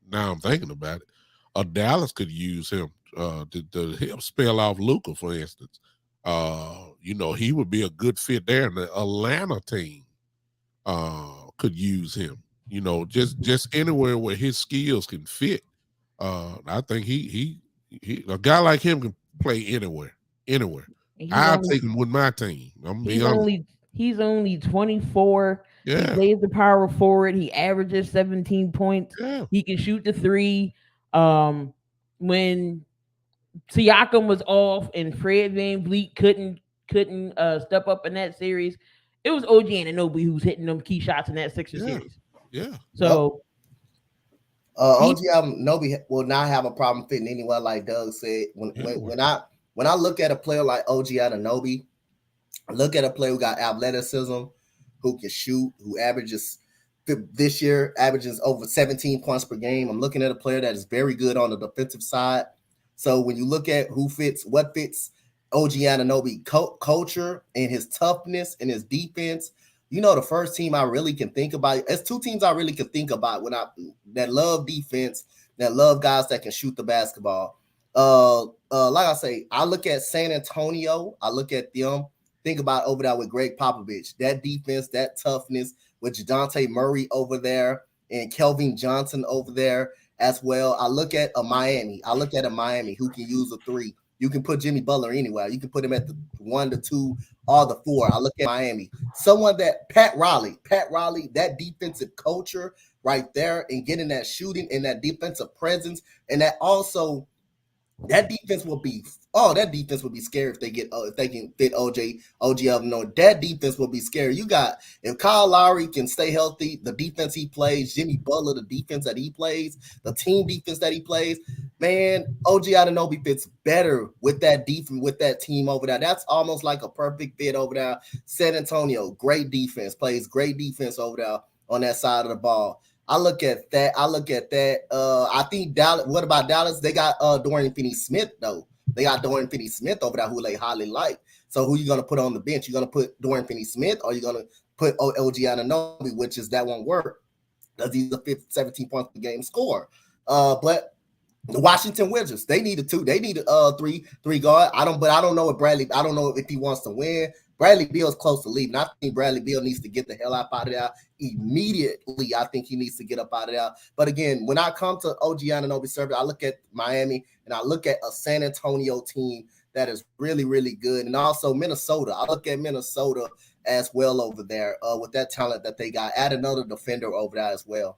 Now I'm thinking about it. A Dallas could use him to help spell off Luka, for instance. He would be a good fit there. And the Atlanta team could use him. Just anywhere where his skills can fit. I think he a guy like him can play anywhere. I'll take him with my team. I'm gonna be honest. He's only 24. He Yeah, plays the power forward. He averages 17 points. yeah, He can shoot the three. Um, when Siakam was off and Fred VanVleet couldn't step up in that series, it was OG Ananoby who's hitting them key shots in that Sixer yeah, series. yeah. Yep. So he OG Nobi will not have a problem fitting anywhere, like Doug said. When Yeah, when when I when I look at a player like OG Ananobi, I look at a player who got athleticism, who can shoot, who averages this year averages over 17 points per game. I'm looking at a player that is very good on the defensive side. So when you look at what fits OG Ananobi culture and his toughness and his defense, the first team I really can think about. It's two teams I really can think about that love defense, that love guys that can shoot the basketball. Like I say, I look at San Antonio. I look at them. Think about over there with Greg Popovich, that defense, that toughness with Jadante Murray over there and Kelvin Johnson over there as well. I look at a Miami. I look at a Miami who can use a three. You can put Jimmy Butler anywhere. You can put him at the 1, the 2, or the 4. I look at Miami. Someone that Pat Riley, that defensive culture right there and getting that shooting and that defensive presence and that also that defense will be scary if they can fit OG up. No, that defense will be scary. You got if Kyle Lowry can stay healthy, the defense he plays, Jimmy Butler, the defense that he plays, the team defense that he plays, man, OG Anunoby fits better with that defense, with that team over there. That's almost like a perfect fit over there. San Antonio, great defense, plays great defense over there on that side of the ball. I look at that. I think Dallas. What about Dallas? They got Dorian Finney-Smith though. They got Dorian Finney-Smith over there who they highly like. So who you gonna put on the bench? You gonna put Dorian Finney-Smith or you gonna put OG Anunoby, which is that won't work because he's a 17 points per game scorer. But the Washington Wizards, they needed two. They needed three guard. I don't know if Bradley. I don't know if he wants to win. Bradley Beal's close to leaving. I think Bradley Beal needs to get the hell out of there immediately. I think he needs to get up out of there. But again, when I come to OG Anunoby service, I look at Miami and I look at a San Antonio team that is really, really good. And also Minnesota. I look at Minnesota as well over there with that talent that they got. Add another defender over there as well.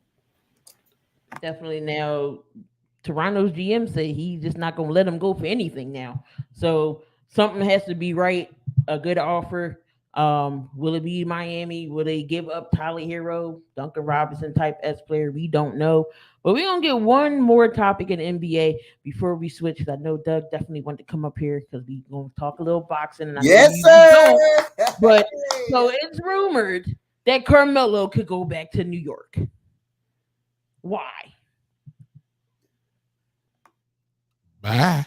definitely now Toronto's GM said he's just not gonna let him go for anything now. So something has to be right. A good offer. Will it be Miami? Will they give up Tyler Hero, Duncan Robinson type S player? We don't know. But we're gonna get one more topic in the NBA before we switch. Because I know Doug definitely wanted to come up here because we gonna talk a little boxing, and I know Yes, you sir. don't. But so it's rumored that Carmelo could go back to New York. Why? Bye.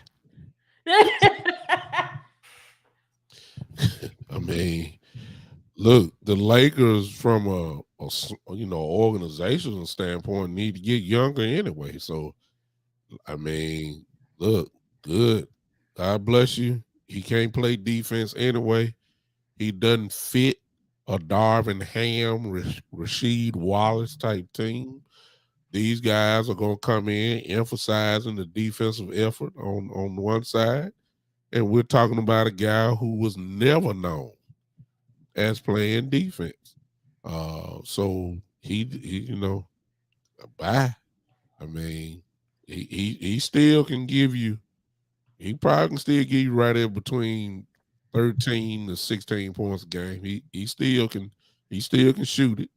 I mean, look, the Lakers from organizational standpoint need to get younger anyway. So I mean, look, good. God bless you. He can't play defense anyway. He doesn't fit a Darvin Ham, Rasheed Wallace type team. These guys are going to come in emphasizing the defensive effort on one side. And we're talking about a guy who was never known as playing defense. So he bye. I mean, he still can give you. He probably can still give you right in between 13 to 16 points a game. He still can shoot it.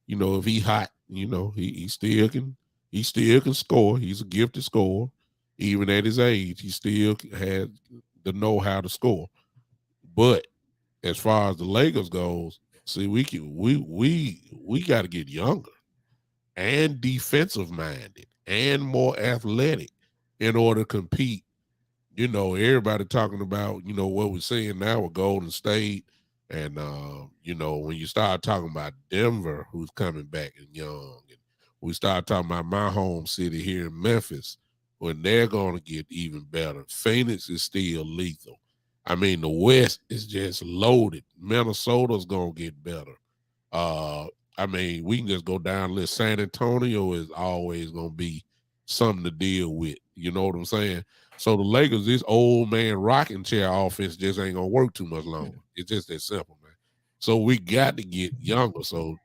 If he hot, he still can score. He's a gifted scorer. Even at his age, he still had the know how to score. But as far as the Lakers goes, see, we got to get younger and defensive minded and more athletic in order to compete. Everybody talking about, what we're seeing now with Golden State. And, when you start talking about Denver, who's coming back and young, and we start talking about my home city here in Memphis, when they're going to get even better. Phoenix is still lethal. I mean, the West is just loaded. Minnesota's going to get better. Uh, I mean, we can just go down the list. San Antonio is always going to be something to deal with. You know what I'm saying? So the Lakers, this old man rocking chair offense just ain't gonna work too much longer. It's just that simple, man. So we got to get younger. So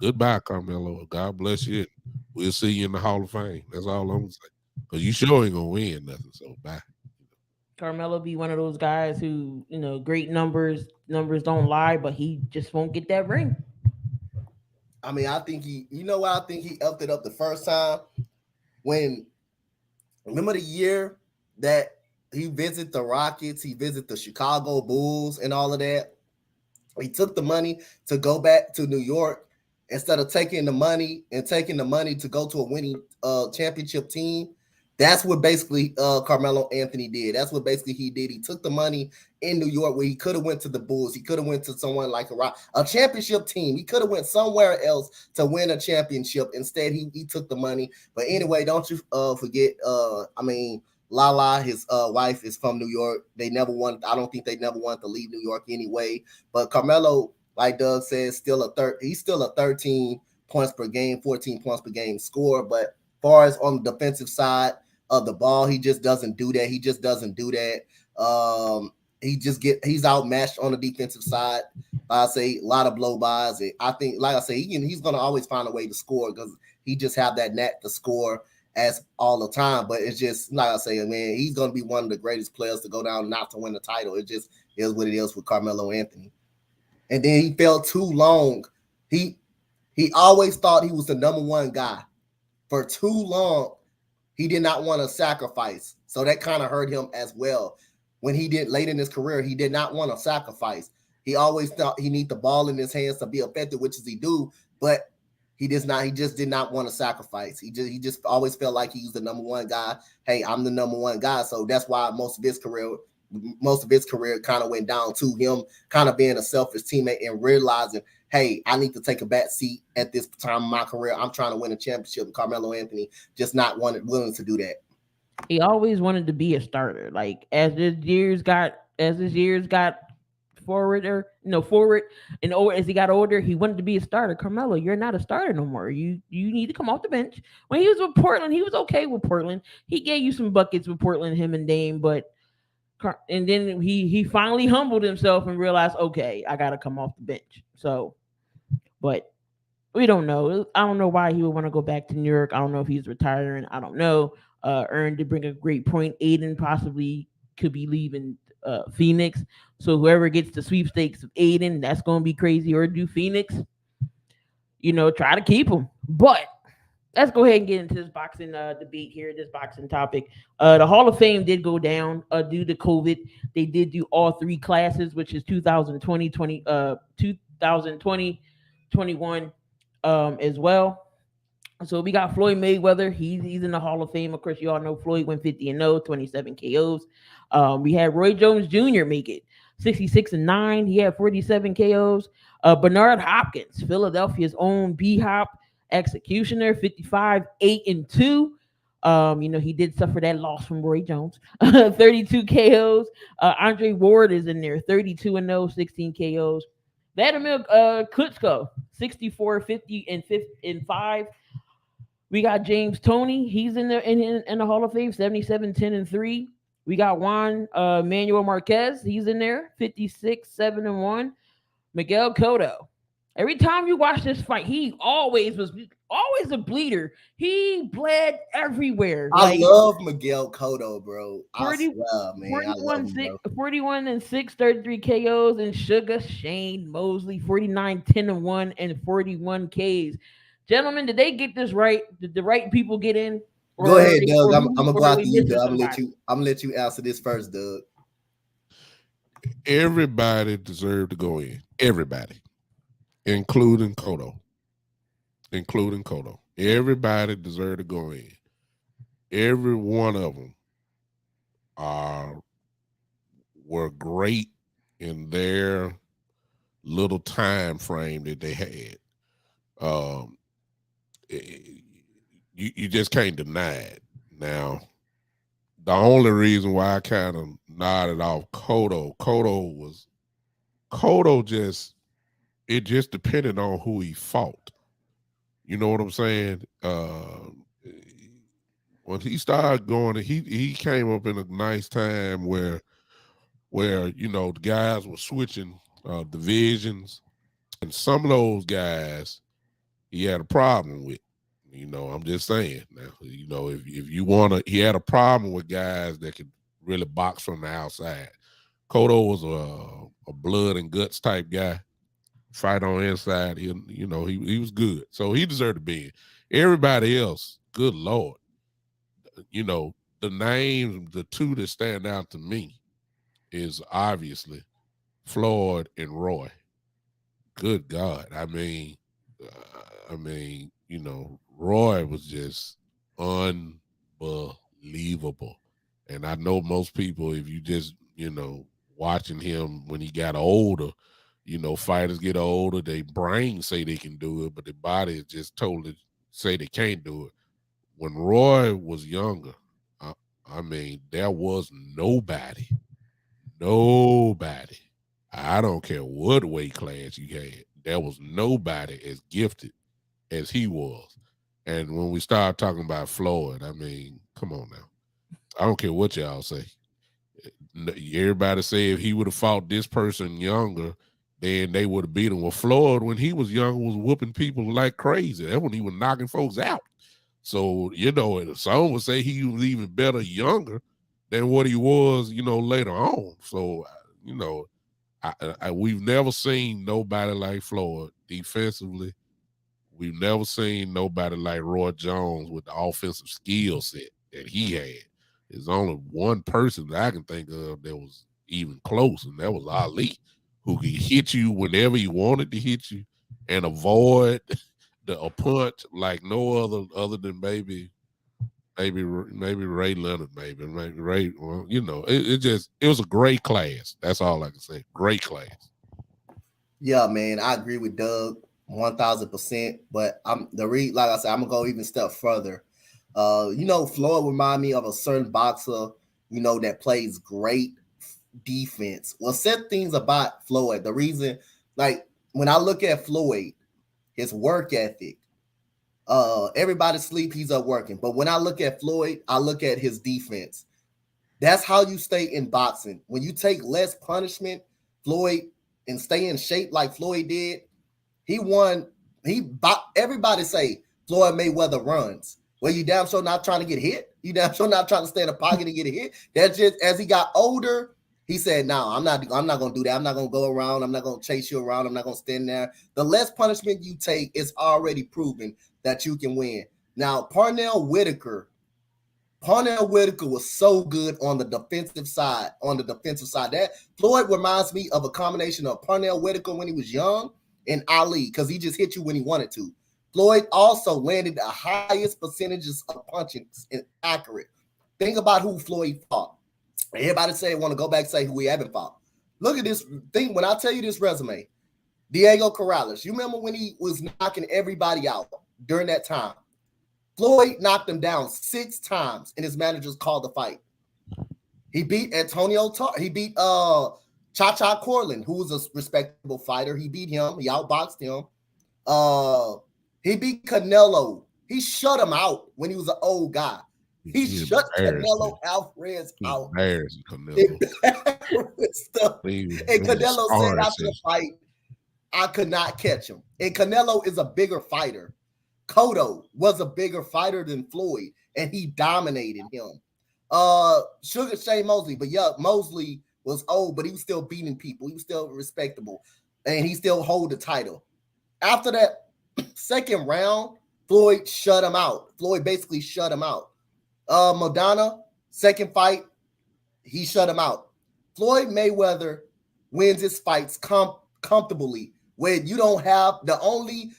goodbye, Carmelo. God bless you. We'll see you in the Hall of Fame. That's all I'm gonna say. Because you sure ain't gonna win nothing. So bye. Carmelo be one of those guys who, great numbers don't lie, but he just won't get that ring. I mean, I think you know what? I think he upped it up the first time when, remember the year that he visited the Rockets, he visited the Chicago Bulls and all of that. He took the money to go back to New York instead of taking the money to go to a winning championship team. That's what basically Carmelo Anthony did. That's what basically he did. He took the money in New York where he could have went to the Bulls. He could have went to someone like a championship team. He could have went somewhere else to win a championship. Instead, he took the money. But anyway, don't you forget. I mean, Lala, his wife, is from New York. They never wanted. I don't think they never wanted to leave New York anyway. But Carmelo, like Doug says, he's still a 13 points per game, 14 points per game scorer. But far as on the defensive side of the ball, he just doesn't do that. He just doesn't do that. He's outmatched on the defensive side. I say a lot of blow bys. I think, like I say, he's gonna always find a way to score because he just have that knack to score as all the time. But it's just like I say, man, he's gonna be one of the greatest players to go down not to win the title. It just is what it is with Carmelo Anthony. And then he felt too long. He always thought he was the number one guy. For too long, he did not want to sacrifice. So that kind of hurt him as well. When he did late in his career, he did not want to sacrifice. He always thought he need the ball in his hands to be effective, which is he do, but he just did not want to sacrifice. He just always felt like he was the number one guy. Hey, I'm the number one guy. So that's why most of his career kind of went down to him kind of being a selfish teammate and realizing, hey, I need to take a back seat at this time of my career. I'm trying to win a championship. And Carmelo Anthony just not willing to do that. He always wanted to be a starter. Like as his years got forward and over as he got older, he wanted to be a starter. Carmelo, you're not a starter no more. You need to come off the bench. When he was with Portland, he was okay with Portland. He gave you some buckets with Portland, him and Dame, but and then he finally humbled himself and realized, okay, I gotta come off the bench. So, but we don't know. I don't know why he would want to go back to New York. I don't know if he's retiring. I don't know. Ern did bring a great point. Aiden possibly could be leaving Phoenix. So whoever gets the sweepstakes of Aiden, that's going to be crazy. Or do Phoenix, try to keep him. But let's go ahead and get into this boxing debate here, this boxing topic. The Hall of Fame did go down due to COVID. They did do all three classes, which is 2020, 2020, 21 as well. So we got Floyd Mayweather. He's in the Hall of Fame. Of course, you all know Floyd went 50-0, 27 KOs. We had Roy Jones Jr. make it 66-9. He had 47 KOs. Bernard Hopkins, Philadelphia's own B Hop executioner, 55-8-2. He did suffer that loss from Roy Jones. 32 KOs. Andre Ward is in there, 32-0, 16 KOs. Vladimir Klitschko, 64-50-5. We got James Toney. He's in the Hall of Fame, 77-10-3. We got Juan Manuel Marquez. He's in there, 56-7-1. Miguel Cotto. Every time you watch this fight, he always a bleeder. He bled everywhere. I love Miguel Cotto, bro. 40, I swear, man. 41-6, 33 KOs, and Sugar Shane Mosley, 49-10-1 and 41 Ks. Gentlemen, did they get this right? Did the right people get in? Go ahead, Doug. I'm gonna go after you, Doug. I'm gonna let you answer this first, Doug. Everybody deserved to go in. Everybody, including Cotto. Everybody deserved to go in. Every one of them were great in their little time frame that they had. You just can't deny it. Now, the only reason why I kind of nodded off Cotto it just depended on who he fought. You know what I'm saying? When he started going, he came up in a nice time where the guys were switching divisions, and some of those guys he had a problem with. I'm just saying. Now, if you want to, he had a problem with guys that could really box from the outside. Cotto was a blood and guts type guy. Fight on the inside. He was good. So he deserved to be in. Everybody else, good Lord. The names, the two that stand out to me is obviously Floyd and Roy. Good God. Roy was just unbelievable. And I know most people, if you just, watching him when he got older, fighters get older, their brains say they can do it, but their body is just totally say they can't do it. When Roy was younger, there was nobody. I don't care what weight class you had. There was nobody as gifted as he was. And when we start talking about Floyd, come on now. I don't care what y'all say. Everybody say if he would have fought this person younger, then they would have beat him. Well, Floyd, when he was young, was whooping people like crazy. That when he was knocking folks out. So, some would say he was even better younger than what he was, later on. So, we've never seen nobody like Floyd defensively. We've never seen nobody like Roy Jones with the offensive skill set that he had. There's only one person that I can think of that was even close, and that was Ali, who could hit you whenever he wanted to hit you and avoid a punch like no other than maybe Ray Leonard, maybe Ray. Well, it was a great class. That's all I can say. Great class. Yeah, man, I agree with Doug 1000%. But like I said, I'm gonna go even a step further. Floyd remind me of a certain boxer, that plays great defense. Well, said things about Floyd. The reason, like when I look at Floyd, his work ethic. Everybody sleep, he's up working. But when I look at Floyd, I look at his defense. That's how you stay in boxing. When you take less punishment, Floyd, and stay in shape like Floyd did, he won. Everybody say Floyd Mayweather runs. Well, you damn sure not trying to get hit. You damn sure not trying to stay in the pocket and get a hit. That's just as he got older. He said, "No, I'm not going to do that. I'm not going to go around. I'm not going to chase you around. I'm not going to stand there." The less punishment you take, it's already proven that you can win. Now, Parnell Whitaker was so good on the defensive side. That Floyd reminds me of a combination of Parnell Whitaker when he was young and Ali, because he just hit you when he wanted to. Floyd also landed the highest percentages of punches and accurate. Think about who Floyd fought. Everybody say want to go back and say who we haven't fought. Look at this thing. When I tell you this resume, Diego Corrales. You remember when he was knocking everybody out during that time? Floyd knocked him down 6 times, and his managers called the fight. He beat Antonio. He beat Cha-Cha Corlin, who was a respectable fighter. He beat him. He outboxed him. He beat Canelo. He shut him out when he was an old guy. He shut Canelo Alvarez out. Canelo. And Canelo said after the fight, I could not catch him. And Canelo is a bigger fighter. Cotto was a bigger fighter than Floyd, and he dominated him. Sugar Shane Mosley, but yeah, Mosley was old, but he was still beating people. He was still respectable, and he still hold the title. After that second round, Floyd shut him out. Floyd basically shut him out. Madonna, second fight, he shut him out. Floyd Mayweather wins his fights comfortably. When you don't have the only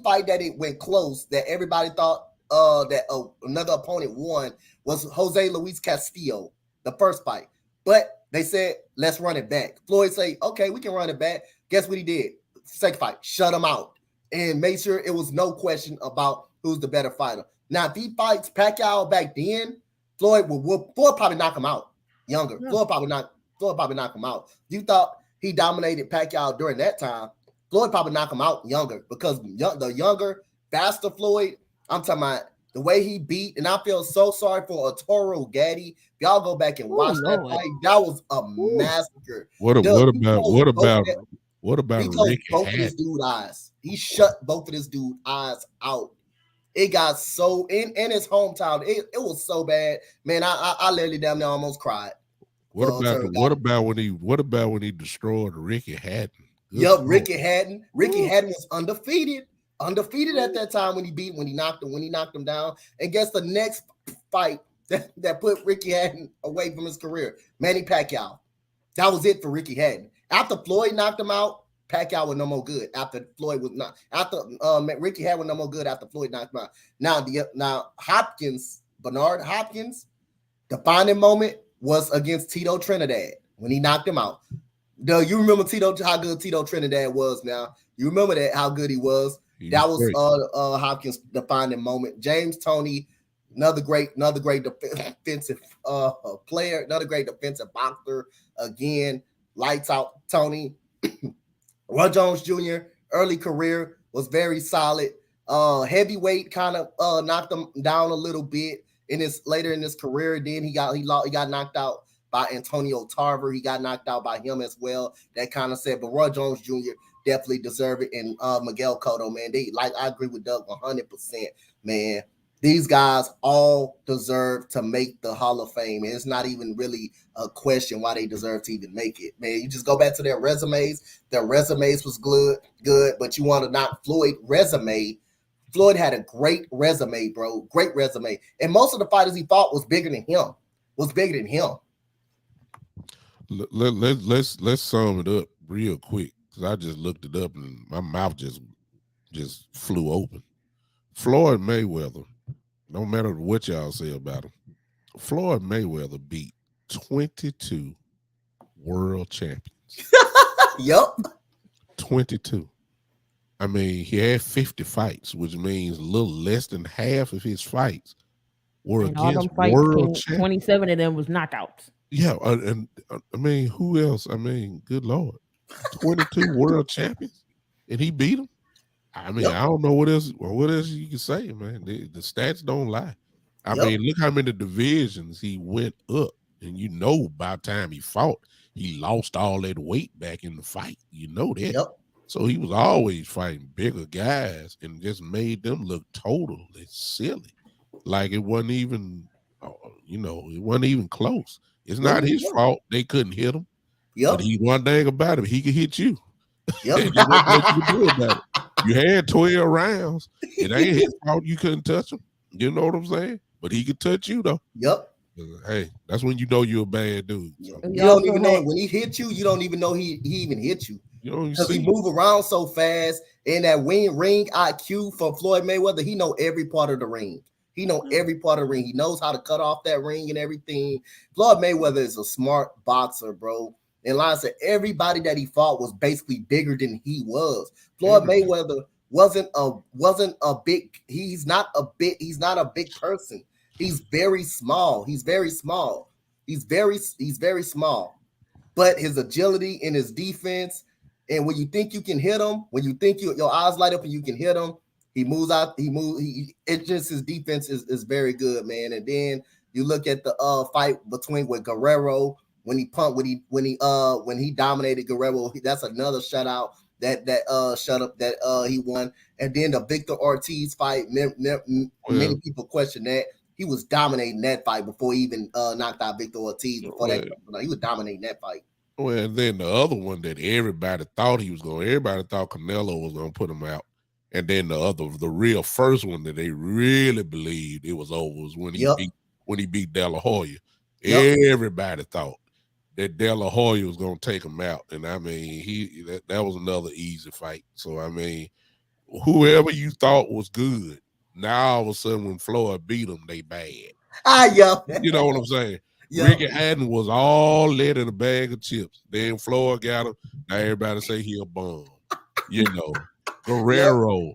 fight that it went close that everybody thought that another opponent won was Jose Luis Castillo, the first fight. But they said, let's run it back. Floyd say, okay, we can run it back. Guess what he did? Second fight, shut him out and made sure it was no question about who's the better fighter. Now, if he fights Pacquiao back then, Floyd probably knock him out. Younger. Yeah. Floyd probably knock him out. You thought he dominated Pacquiao during that time. Floyd probably knock him out younger because the younger, faster Floyd, I'm talking about The way he beat, and I feel so sorry for Arturo Gatti. If y'all go back and watch that Lord. fight, that was a massacre. What Doug, what he about closed Ricky both of Hatton? this dude's eyes. He shut both of this dude's eyes out. It got so in his hometown. It was so bad, man. I literally damn near almost cried. What about when he destroyed Ricky Hatton? Yep, Ricky Hatton. Ricky Hatton was undefeated at that time when he knocked him down. And guess the next fight that put Ricky Hatton away from his career, Manny Pacquiao. That was it for Ricky Hatton. After Floyd knocked him out, Pacquiao was no more good. Ricky Hatton was no more good after Floyd knocked him out. Now Bernard Hopkins, defining moment was against Tito Trinidad when he knocked him out. You remember how good Tito Trinidad was now. You remember how good he was. That was Hopkins' defining moment. James Toney, another great defensive player, another great defensive boxer. Again, lights out Tony. Roy Jones Jr. early career was very solid. Heavyweight kind of knocked him down a little bit later in his career. Then he got knocked out by Antonio Tarver. He got knocked out by him as well. That kind of said, but Roy Jones Jr. definitely deserved it. And Miguel Cotto, man, I agree with Doug 100%, man. These guys all deserve to make the Hall of Fame. And it's not even really a question why they deserve to even make it, man. You just go back to their resumes. Their resumes was good, but you want to knock Floyd's resume. Floyd had a great resume, bro. Great resume. And most of the fighters he fought was bigger than him. Let's sum it up real quick, because I just looked it up and my mouth just flew open. Floyd Mayweather, no matter what y'all say about him, Floyd Mayweather beat 22 world champions. Yup. 22. I mean, he had 50 fights, which means a little less than half of his fights were and against all them fights world champions. 27 of them was knockouts. Yeah, and I mean, who else? I mean, good Lord, 22 world champions, and he beat them. I mean, I don't know what else you can say, man. The stats don't lie. I mean, look how many divisions he went up, and by the time he fought, he lost all that weight back in the fight. You know that. Yep. So he was always fighting bigger guys and just made them look totally silly. Like it wasn't even, it wasn't even close. It's not his fault they couldn't hit him. But he one thing about him, he could hit you. Yep. What you could do about it. You had 12 rounds. It ain't his fault you couldn't touch him. You know what I'm saying? But he could touch you though. Yep. Hey, that's when you know you're a bad dude. So. You don't even know when he hit you. You don't even know he even hit you. Because he move around so fast, and that ring IQ for Floyd Mayweather, he know every part of the ring. He knows how to cut off that ring and everything. Floyd Mayweather is a smart boxer, bro. And like I said, everybody that he fought was basically bigger than he was. Floyd Mayweather wasn't a big. He's not a big person. He's very small. He's very small. But his agility and his defense, and when you think you can hit him, when you think your eyes light up and you can hit him, he moves out. It's just his defense is very good, man. And then you look at the fight with Guerrero when he dominated Guerrero. That's another shutout that he won. And then the Victor Ortiz fight, many people question that. He was dominating that fight before he even knocked out Victor Ortiz. He was dominating that fight. Well, and then the other one that everybody thought Canelo was going to put him out. And then the real first one that they really believed it was over was when he beat De La Hoya. Everybody thought that De La Hoya was going to take him out. And I mean, that was another easy fight. So, I mean, whoever you thought was good, now all of a sudden when Floyd beat him, they bad. You know what I'm saying? Ricky Hatton was all that in a bag of chips. Then Floyd got him. Now everybody say he a bum. Guerrero.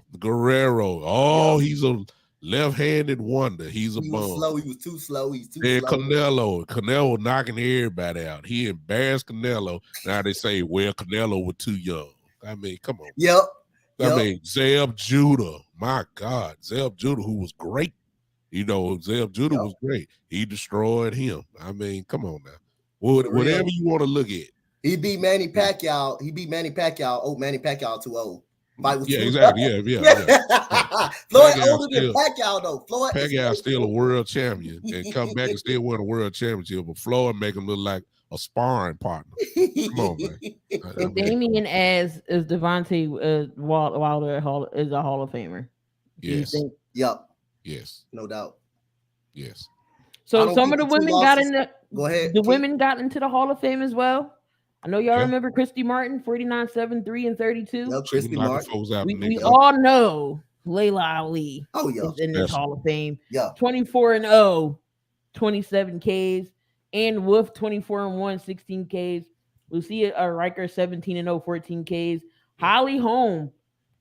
He's a left-handed wonder. He's a bum. He was too slow. Then Canelo knocking everybody out. He embarrassed Canelo. Now they say, well, Canelo was too young. I mean, come on. I mean, Zeb Judah. My God. Zeb Judah, who was great. Zeb Judah was great. He destroyed him. I mean, come on now. Whatever you want to look at. He beat Manny Pacquiao. Oh, Manny Pacquiao 2-0. Fight was exactly. Yeah. Floyd older than Pacquiao though. Pacquiao still a world champion and come back and still win a world championship, but Floyd make him look like a sparring partner. Come on, man. And Damian as is Devontae Wilder is a Hall of Famer. Yes. Yep. Yes. No doubt. Yes. So some of the women got in the. Go ahead. The women got into the Hall of Fame as well. I know y'all remember Christy Martin, 49, 7, 3, and 32. Yep, Christy Martin. We all know Layla Ali is in this Hall of Fame. Yeah. 24-0, 27 Ks. Ann Wolf, 24-1, 16 Ks. Lucia Riker, 17-0, 14 Ks. Holly Holm,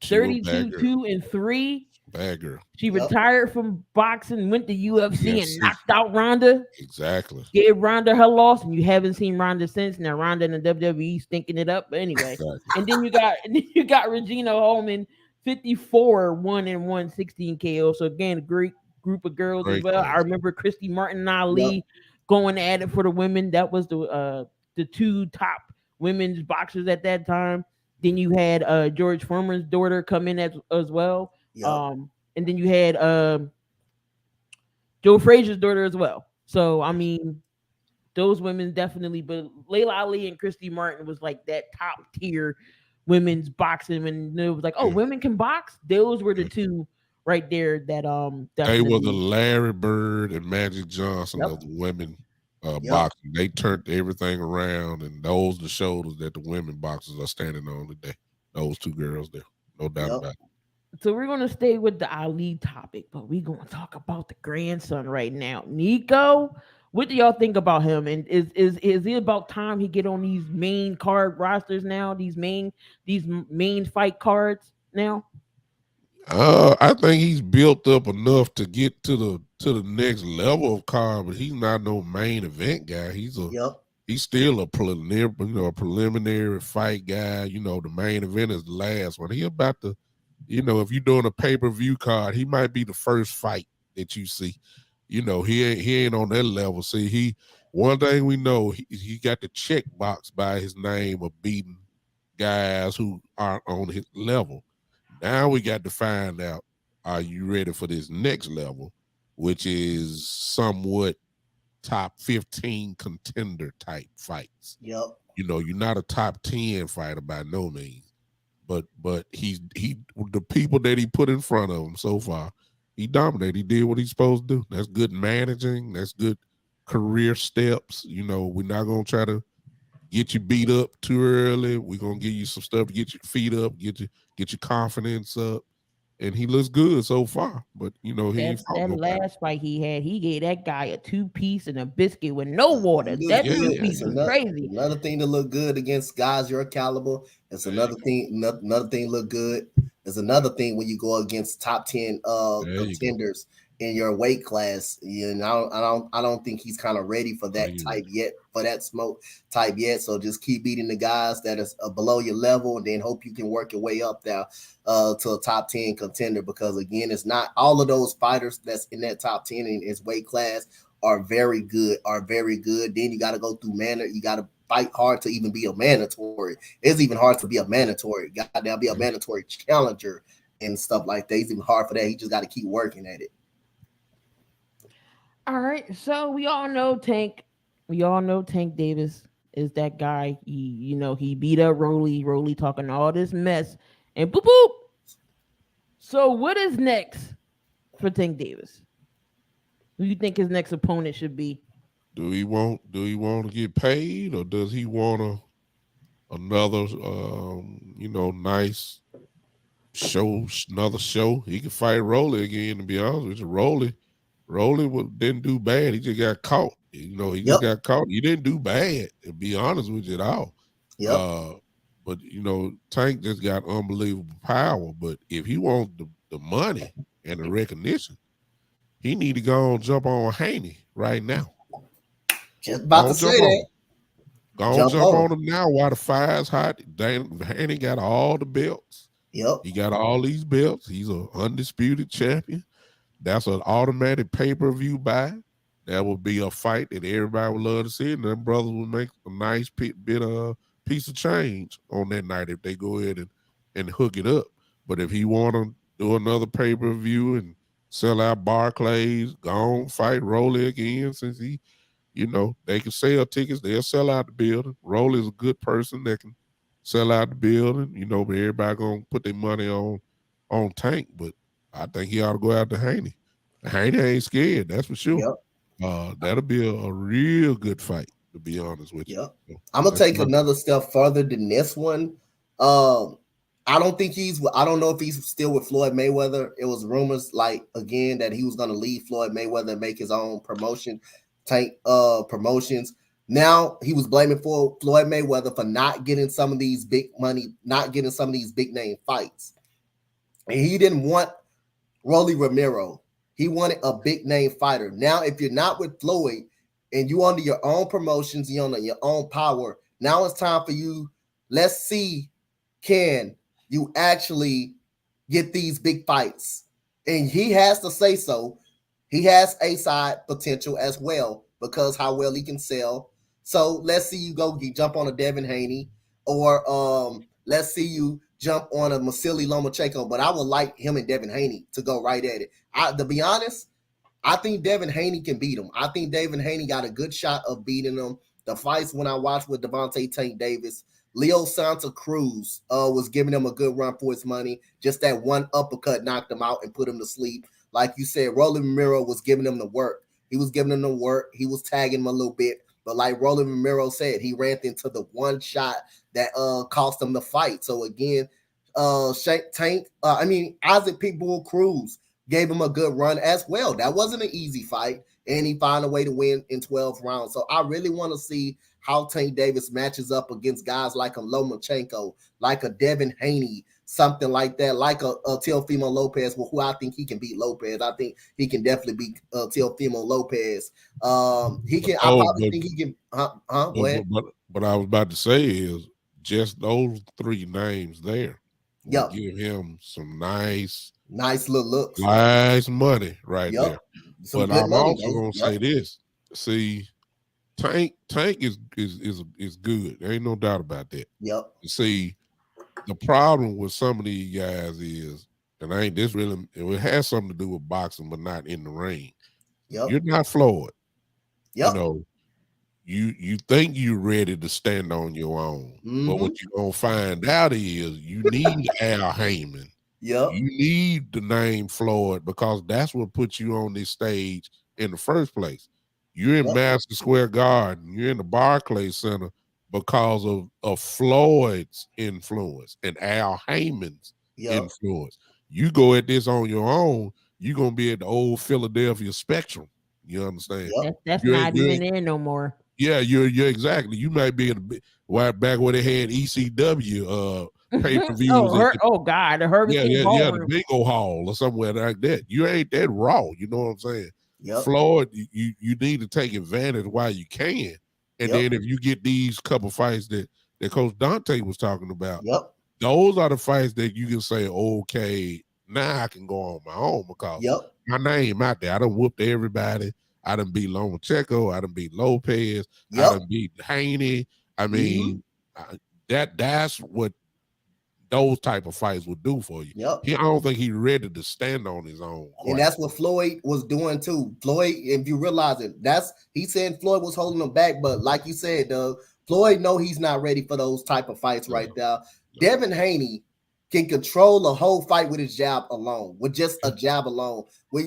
32, 2, and 3. Bad girl. She retired from boxing, went to UFC, and knocked out Ronda. Exactly. Gave Ronda her loss, and you haven't seen Ronda since. Now Ronda in the WWE stinking it up. But anyway, and then you got Regina Holman, 54-1-1, 16 KO. So again, a great group of girls as well. I remember Christy Martin and Ali going at it for the women. That was the two top women's boxers at that time. Then you had George Foreman's daughter come in as well. Yep. And then you had Joe Frazier's daughter as well. So I mean, those women definitely. But Layla Ali and Christy Martin was like that top tier women's boxing, and it was like, oh, women can box. Those were the two right there that they were the Larry Bird and Magic Johnson of the women boxing. They turned everything around, and those are the shoulders that the women boxers are standing on today. Those two girls there, no doubt about it. So we're going to stay with the Ali topic, but we're going to talk about the grandson right now. Nico, what do y'all think about him? And is it about time he get on these main card rosters now? These main fight cards now? I think he's built up enough to get to the next level of card, but he's not no main event guy. He's still a preliminary fight guy. The main event is the last one. He about to. If you're doing a pay-per-view card, he might be the first fight that you see. He ain't on that level. See, one thing we know, he got the check box by his name of beating guys who aren't on his level. Now we got to find out, are you ready for this next level, which is somewhat top 15 contender type fights. Yep. You're not a top 10 fighter by no means. But he the people that he put in front of him so far, he dominated. He did what he's supposed to do. That's good managing. That's good career steps. We're not gonna try to get you beat up too early. We're gonna give you some stuff to get your feet up, get your confidence up. And he looks good so far, but he ain't that last fight he had, he gave that guy a 2-piece and a biscuit with no water. That 2-piece was crazy. Another thing to look good against guys your caliber. It's another thing. Another thing look good. There's another thing when you go against top 10 contenders in your weight class. I don't think he's kind of ready for that type yet, for that smoke type yet. So just keep beating the guys that is below your level, and then hope you can work your way up there to a top 10 contender. Because again, it's not all of those fighters that's in that top 10 in his weight class are very good. Then you got to go through you got to fight hard to even be a mandatory. It's even hard to be a mandatory. Got to be a mandatory challenger and stuff like that. It's even hard for that. He just got to keep working at it. All right, so we all know Tank Davis is that guy. He beat up Rolly talking all this mess, and boop boop. So what is next for Tank Davis? Who do you think his next opponent should be? Do he want to get paid, or does he want another nice show, another show? He can fight Rolly again, to be honest with you. Rolly didn't do bad. He just got caught. He just got caught. He didn't do bad, to be honest with you at all. Yep. But Tank just got unbelievable power. But if he wants the money and the recognition, he need to go and jump on Haney right now. Just about to say that. Go jump on him now while the fire's hot. Haney got all the belts. Yep. He got all these belts. He's an undisputed champion. that's an automatic pay-per-view buy. That would be a fight that everybody would love to see, and them brothers would make a nice bit of piece of change on that night if they go ahead and hook it up. But if he want to do another pay-per-view and sell out Barclays, go on, fight Rolly again, since he, they can sell tickets, they'll sell out the building. Rolly is a good person that can sell out the building, but everybody gonna put their money on Tank. But I think he ought to go out to Haney. Haney ain't scared, that's for sure. Yep. That'll be a real good fight, to be honest with you. Yep. So, I'm gonna take another step further than this one. I don't know if he's still with Floyd Mayweather. It was rumors again that he was gonna leave Floyd Mayweather and make his own promotion, Tank Promotions. Now he was blaming for Floyd Mayweather for not getting some of these big name fights. And he didn't want Rolly Romero. He wanted a big name fighter. Now, if you're not with Floyd and you under your own promotions, you under your own power, now it's time for you. Let's see, can you actually get these big fights? And he has to say so. He has A-side potential as well because how well he can sell. So let's see you jump on a Devin Haney, or let's see you jump on a Vasily Lomachenko. But I would like him and Devin Haney to go right at it. To be honest, I think Devin Haney can beat him. I think Devin Haney got a good shot of beating him. The fights when I watched with Devontae Tank Davis, Leo Santa Cruz was giving him a good run for his money. Just that one uppercut knocked him out and put him to sleep. Like you said, Rolly Romero was giving him the work. He was giving him the work. He was tagging him a little bit. But like Rolly Romero said, he ran into the one shot that cost him the fight. So again, Isaac Pitbull Cruz gave him a good run as well. That wasn't an easy fight, and he found a way to win in 12 rounds. So I really want to see how Tank Davis matches up against guys like a Lomachenko, like a Devin Haney, something like that, like a Teofimo Lopez, who I think he can beat Lopez. I think he can definitely beat Teofimo Lopez. He can. I probably think he can. Go ahead. But I was about to say is just those three names there will give him some nice little looks, nice money right there. Some but I'm also gonna say this. See, Tank is good. There ain't no doubt about that. Yep. See, the problem with some of these guys is, and it has something to do with boxing, but not in the ring. Yep. You're not Floyd. Yep. You think you're ready to stand on your own, but what you're gonna find out is you need Al Heyman. Yep. You need the name Floyd because that's what put you on this stage in the first place. You're in Madison Square Garden. You're in the Barclays Center because of Floyd's influence and Al Heyman's influence. You go at this on your own, you're going to be at the old Philadelphia Spectrum. You understand? That's not even there no more. Yeah, you're exactly. You might be in back where they had ECW pay-per-views. God, the Herbert the bingo hall or somewhere like that. You ain't that raw, you know what I'm saying? Yep. Floyd, you need to take advantage while you can. And then if you get these couple fights that Coach Donte was talking about, those are the fights that you can say, okay, now I can go on my own because my name out there. I done whooped everybody. I done beat Lomachenko. I done beat Lopez. I done beat Haney. I mean, that's what those type of fights would do for you. I don't think he's ready to stand on his own. And that's what Floyd was doing too. Floyd, if you realize it, he said Floyd was holding him back, but like you said, Doug, Floyd know he's not ready for those type of fights right there. Devin Haney can control the whole fight with his jab alone, with just a jab alone. What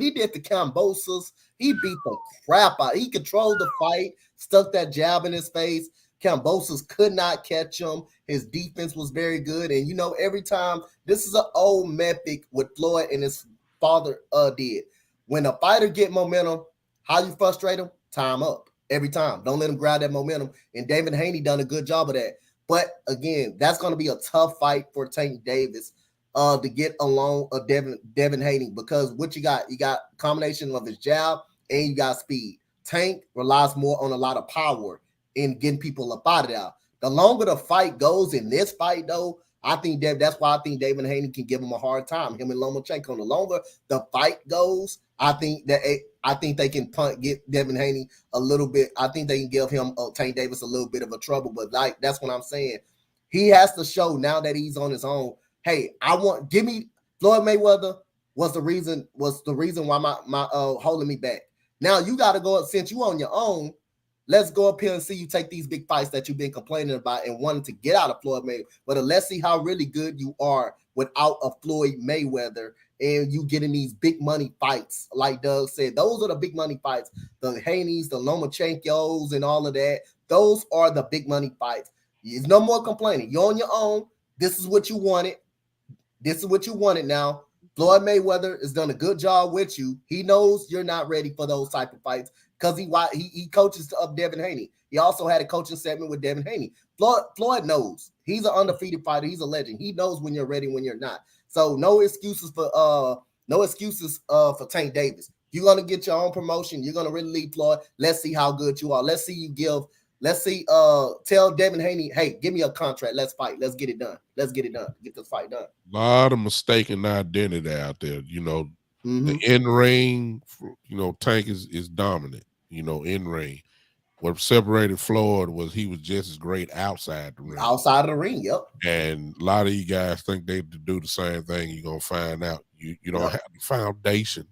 he did to Kambosos, he beat the crap out. He controlled the fight, stuck that jab in his face. Kambosos could not catch him. His defense was very good. And, every time, this is an old method what Floyd and his father did. When a fighter get momentum, how you frustrate him? Time up. Every time. Don't let him grab that momentum. And David Haney done a good job of that. But, again, that's going to be a tough fight for Tank Davis to get along of Devin Haney, because what you got a combination of his jab and you got speed. Tank relies more on a lot of power in getting people up out of there. The longer the fight goes in this fight, though, I think that's why I think David Haney can give him a hard time. Him and Lomachenko. The longer the fight goes, I think they can get Devin Haney a little bit. I think they can give him Tank Davis a little bit of a trouble. But like that's what I'm saying. He has to show now that he's on his own. Hey, give me Floyd Mayweather was the reason why my holding me back. Now you got to go up since you on your own. Let's go up here and see you take these big fights that you've been complaining about and wanting to get out of Floyd Mayweather. But let's see how really good you are without a Floyd Mayweather and you getting these big money fights. Like Doug said, those are the big money fights. The Haneys, the Lomachenkos, and all of that. Those are the big money fights. There's no more complaining. You're on your own. This is what you wanted. This is what you wanted now. Floyd Mayweather has done a good job with you. He knows you're not ready for those type of fights because he coaches up Devin Haney. He also had a coaching segment with Devin Haney. Floyd knows. He's an undefeated fighter. He's a legend. He knows when you're ready, when you're not. So no excuses for Tank Davis. You're gonna get your own promotion. You're gonna really lead Floyd. Let's see how good you are. Let's see tell Devin Haney, hey, give me a contract. Let's fight. Let's get it done. Get this fight done. A lot of mistaken identity out there. The in-ring, Tank is dominant, in-ring. What separated Floyd was he was just as great outside the ring. Outside of the ring, yep. And a lot of you guys think they do the same thing. You're going to find out. You don't have the foundation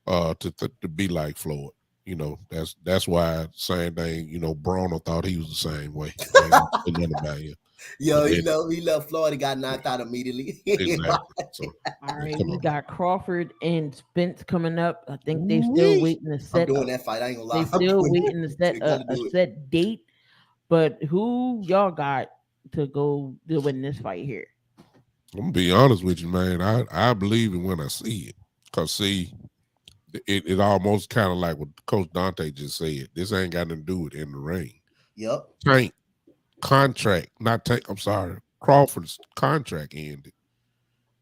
to be like Floyd. That's why same thing, Broner thought he was the same way. Yo, he left Florida, got knocked out immediately. Exactly. So, all right, we got Crawford and Spence coming up. I think they still waiting to set. I'm doing that fight. I ain't gonna lie. They still waiting to set a set date. But who y'all got to go to win this fight here? I'm gonna be honest with you, man. I believe it when I see it. Cause see, it almost kind of like what Coach Donte just said. This ain't got nothing to do with in the ring. Yep. Tank contract, not Tank. I'm sorry, Crawford's contract ended,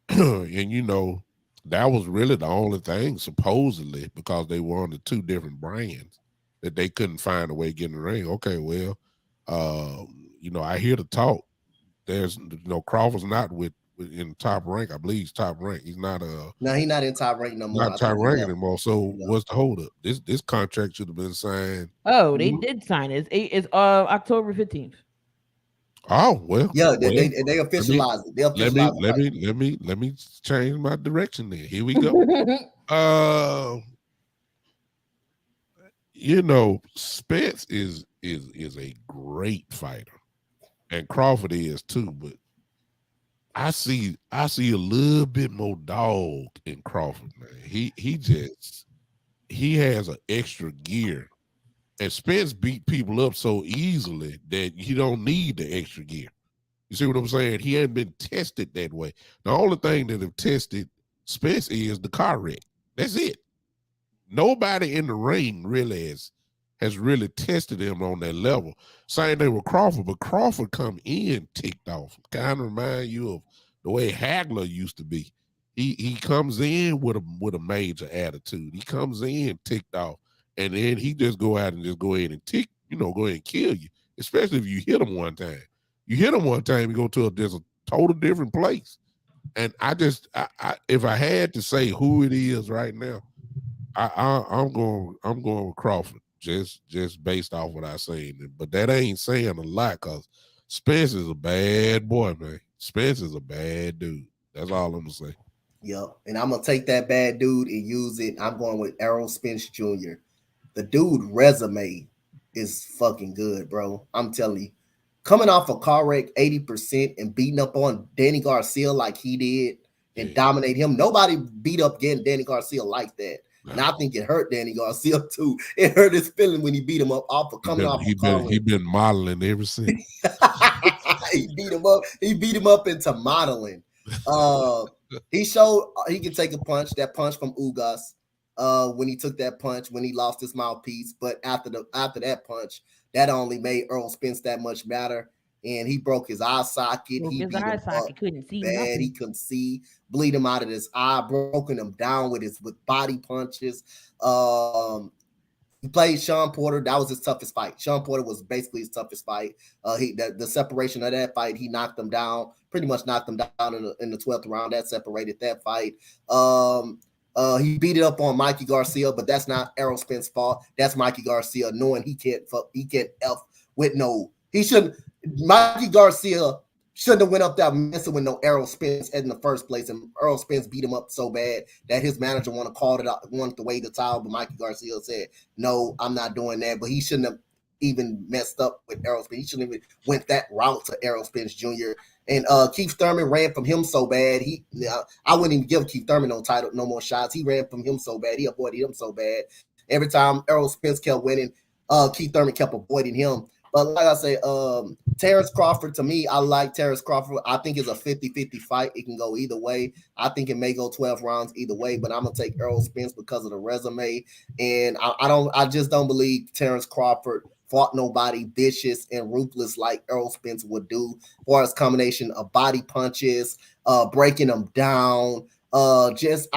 and that was really the only thing supposedly because they were on the two different brands that they couldn't find a way to get in the ring. Okay, well, I hear the talk. There's Crawford's not in top rank. I believe he's top rank. He's not no, he's not in top rank no more. Not top rank anymore. So what's the holdup? This contract should have been signed. Oh, they did sign it. It's October 15th. Oh well. Yeah, they officialized it. Let me change my direction there. Here we go. Spence is a great fighter, and Crawford is too. But I see a little bit more dog in Crawford, man. He has an extra gear. And Spence beat people up so easily that he don't need the extra gear. You see what I'm saying? He hadn't been tested that way. The only thing that have tested Spence is the car wreck. That's it. Nobody in the ring really has really tested him on that level. Same thing with Crawford, but Crawford come in ticked off. Kind of remind you of the way Hagler used to be. He comes in with a major attitude. He comes in ticked off. And then he just go out and just go ahead and go ahead and kill you, especially if you hit him one time. You hit him one time, you go to there's a total different place. And if I had to say who it is right now, I'm going with Crawford, just based off what I seen. But that ain't saying a lot because Spence is a bad boy, man. Spence is a bad dude. That's all I'm gonna say. Yep. And I'm gonna take that bad dude and use it. I'm going with Errol Spence Jr. The dude resume is fucking good, bro. I'm telling you. Coming off a car wreck 80% and beating up on Danny Garcia like he did and dominate him. Nobody beat up Danny Garcia like that. No. And I think it hurt Danny Garcia too. It hurt his feeling when he beat him up off of coming off a car wreck. He been modeling ever since. He beat him up. He beat him up into modeling. He showed he can take a punch. That punch from Ugas. When he took that punch, when he lost his mouthpiece, but after that punch, that only made Errol Spence that much better, and he broke his eye socket. His eye socket couldn't see bad. Nothing. He couldn't see, bleed him out of his eye, broken him down with body punches. He played Sean Porter. That was his toughest fight. Sean Porter was basically his toughest fight. The separation of that fight, he knocked him down pretty much knocked him down in the 12th round. That separated that fight. He beat it up on Mikey Garcia, but that's not Errol Spence' fault. That's Mikey Garcia knowing he can't F with no. He shouldn't. Mikey Garcia shouldn't have went up there messing with no Errol Spence in the first place, and Errol Spence beat him up so bad that his manager wanted to wave the towel, but Mikey Garcia said, "No, I'm not doing that." But he shouldn't have even messed up with Errol Spence. He shouldn't even went that route to Errol Spence Jr. And Keith Thurman ran from him so bad. I wouldn't even give Keith Thurman no more shots. He ran from him so bad. He avoided him so bad. Every time Errol Spence kept winning, Keith Thurman kept avoiding him. But like I say, Terrence Crawford, to me, I like Terrence Crawford. I think it's a 50-50 fight. It can go either way. I think it may go 12 rounds either way, but I'm gonna take Errol Spence because of the resume. And I just don't believe Terrence Crawford fought nobody vicious and ruthless like Errol Spence would do, as far as combination of body punches, breaking them down, just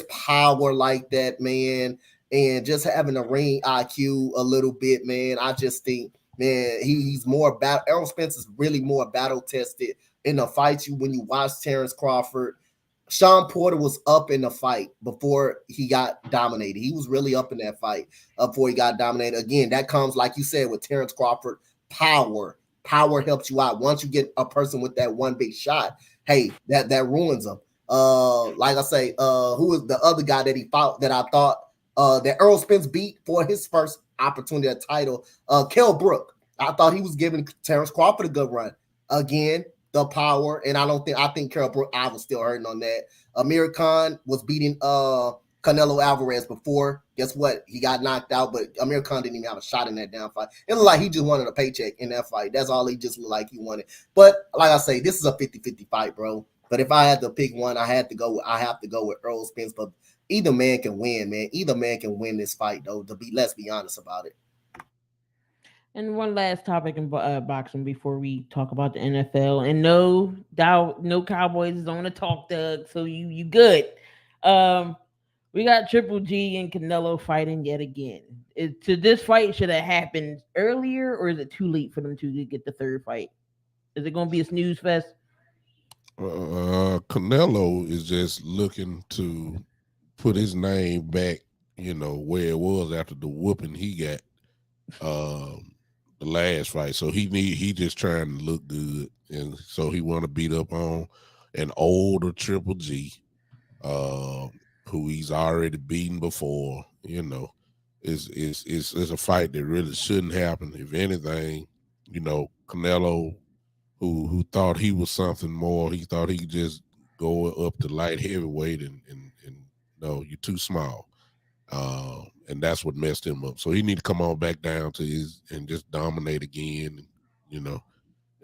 power like that, man, and just having a ring IQ a little bit, man. I just think, man, he's more battle. Errol Spence is really more battle tested in the fights. When you watch Terrence Crawford, Sean Porter was up in the fight before he got dominated. He was really up in that fight before he got dominated. Again, that comes, like you said, with Terrence Crawford, power. Power helps you out. Once you get a person with that one big shot, hey, that ruins them. Like I say, who was the other guy that he fought that I thought that Errol Spence beat for his first opportunity at title? Kell Brook. I thought he was giving Terrence Crawford a good run. Again, the power, and I think Kell Brook, I was still hurting on that. Amir Khan was beating Canelo Alvarez before. Guess what? He got knocked out, but Amir Khan didn't even have a shot in that damn fight. It looked like he just wanted a paycheck in that fight. That's all he just looked like he wanted. But like I say, this is a 50-50 fight, bro. But if I had to pick one, I have to go with Errol Spence. But either man can win, man. Either man can win this fight, though. Let's be honest about it. And one last topic in boxing before we talk about the NFL. And no doubt, no Cowboys is on the talk, Doug. So you good. We got Triple G and Canelo fighting yet again. This fight should have happened earlier, or is it too late for them to get the third fight? Is it going to be a snooze fest? Canelo is just looking to put his name back, where it was after the whooping he got the last fight. So he just trying to look good, and so he want to beat up on an older Triple G, who he's already beaten before. It's a fight that really shouldn't happen. If anything, Canelo, who thought he was something more, he thought he could just go up to light heavyweight, and no, you're too small. And that's what messed him up. So he need to come on back down to and just dominate again.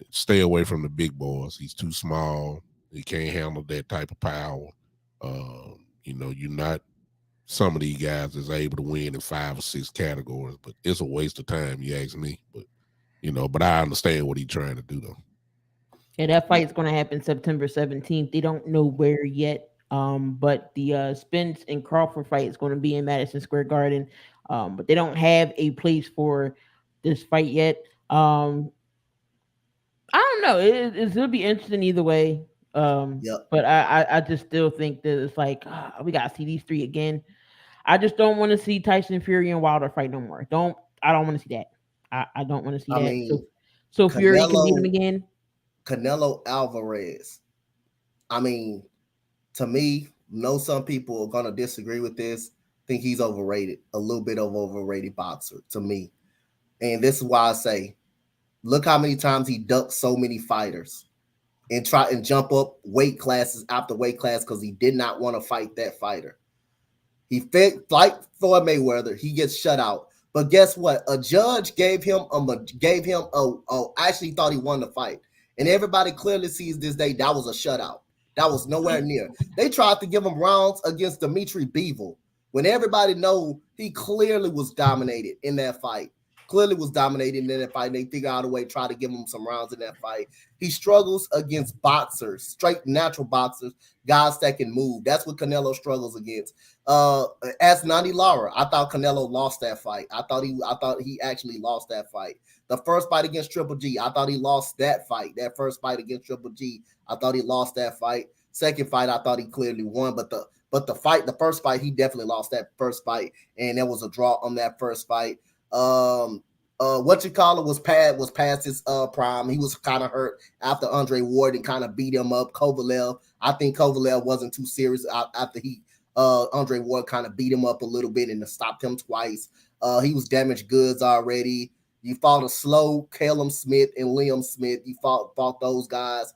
Stay away from the big boys. He's too small. He can't handle that type of power. You're not some of these guys is able to win in 5 or 6 categories, but it's a waste of time, you ask me. But I understand what he's trying to do, though. Yeah, that fight's going to happen September 17th. They don't know where yet. But the Spence and Crawford fight is going to be in Madison Square Garden. But they don't have a place for this fight yet. I don't know. It'll be interesting either way. Yep. But I just still think that it's like we gotta see these three again. I just don't want to see Tyson Fury and Wilder fight no more. I don't want to see that. I don't want to see that. So Fury can beat him again. Canelo Alvarez. I mean, to me, some people are gonna disagree with this. Think he's overrated, a little bit of overrated boxer to me. And this is why I say, look how many times he ducked so many fighters and try and jump up weight classes after weight class because he did not want to fight that fighter. He fight Floyd Mayweather, he gets shut out. But guess what? A judge gave him actually thought he won the fight. And everybody clearly sees this day that was a shutout. That was nowhere near. They tried to give him rounds against Dimitri Bivol when everybody know he clearly was dominated in that fight. clearly was dominating in that fight. They figure out a way, try to give him some rounds in that fight. He struggles against boxers, straight natural boxers, guys that can move. That's what Canelo struggles against. As Nani Lara, I thought Canelo lost that fight. I thought he actually lost that fight. The first fight against Triple G, I thought he lost that fight. That first fight against Triple G, I thought he lost that fight. Second fight, I thought he clearly won, but the first fight, he definitely lost that first fight, and there was a draw on that first fight. What you call it was past his prime. He was kind of hurt after Andre Ward and kind of beat him up. Kovalev, I think Kovalev wasn't too serious after Andre Ward kind of beat him up a little bit and stopped him twice. He was damaged goods already. You fought a slow Callum Smith and Liam Smith. You fought those guys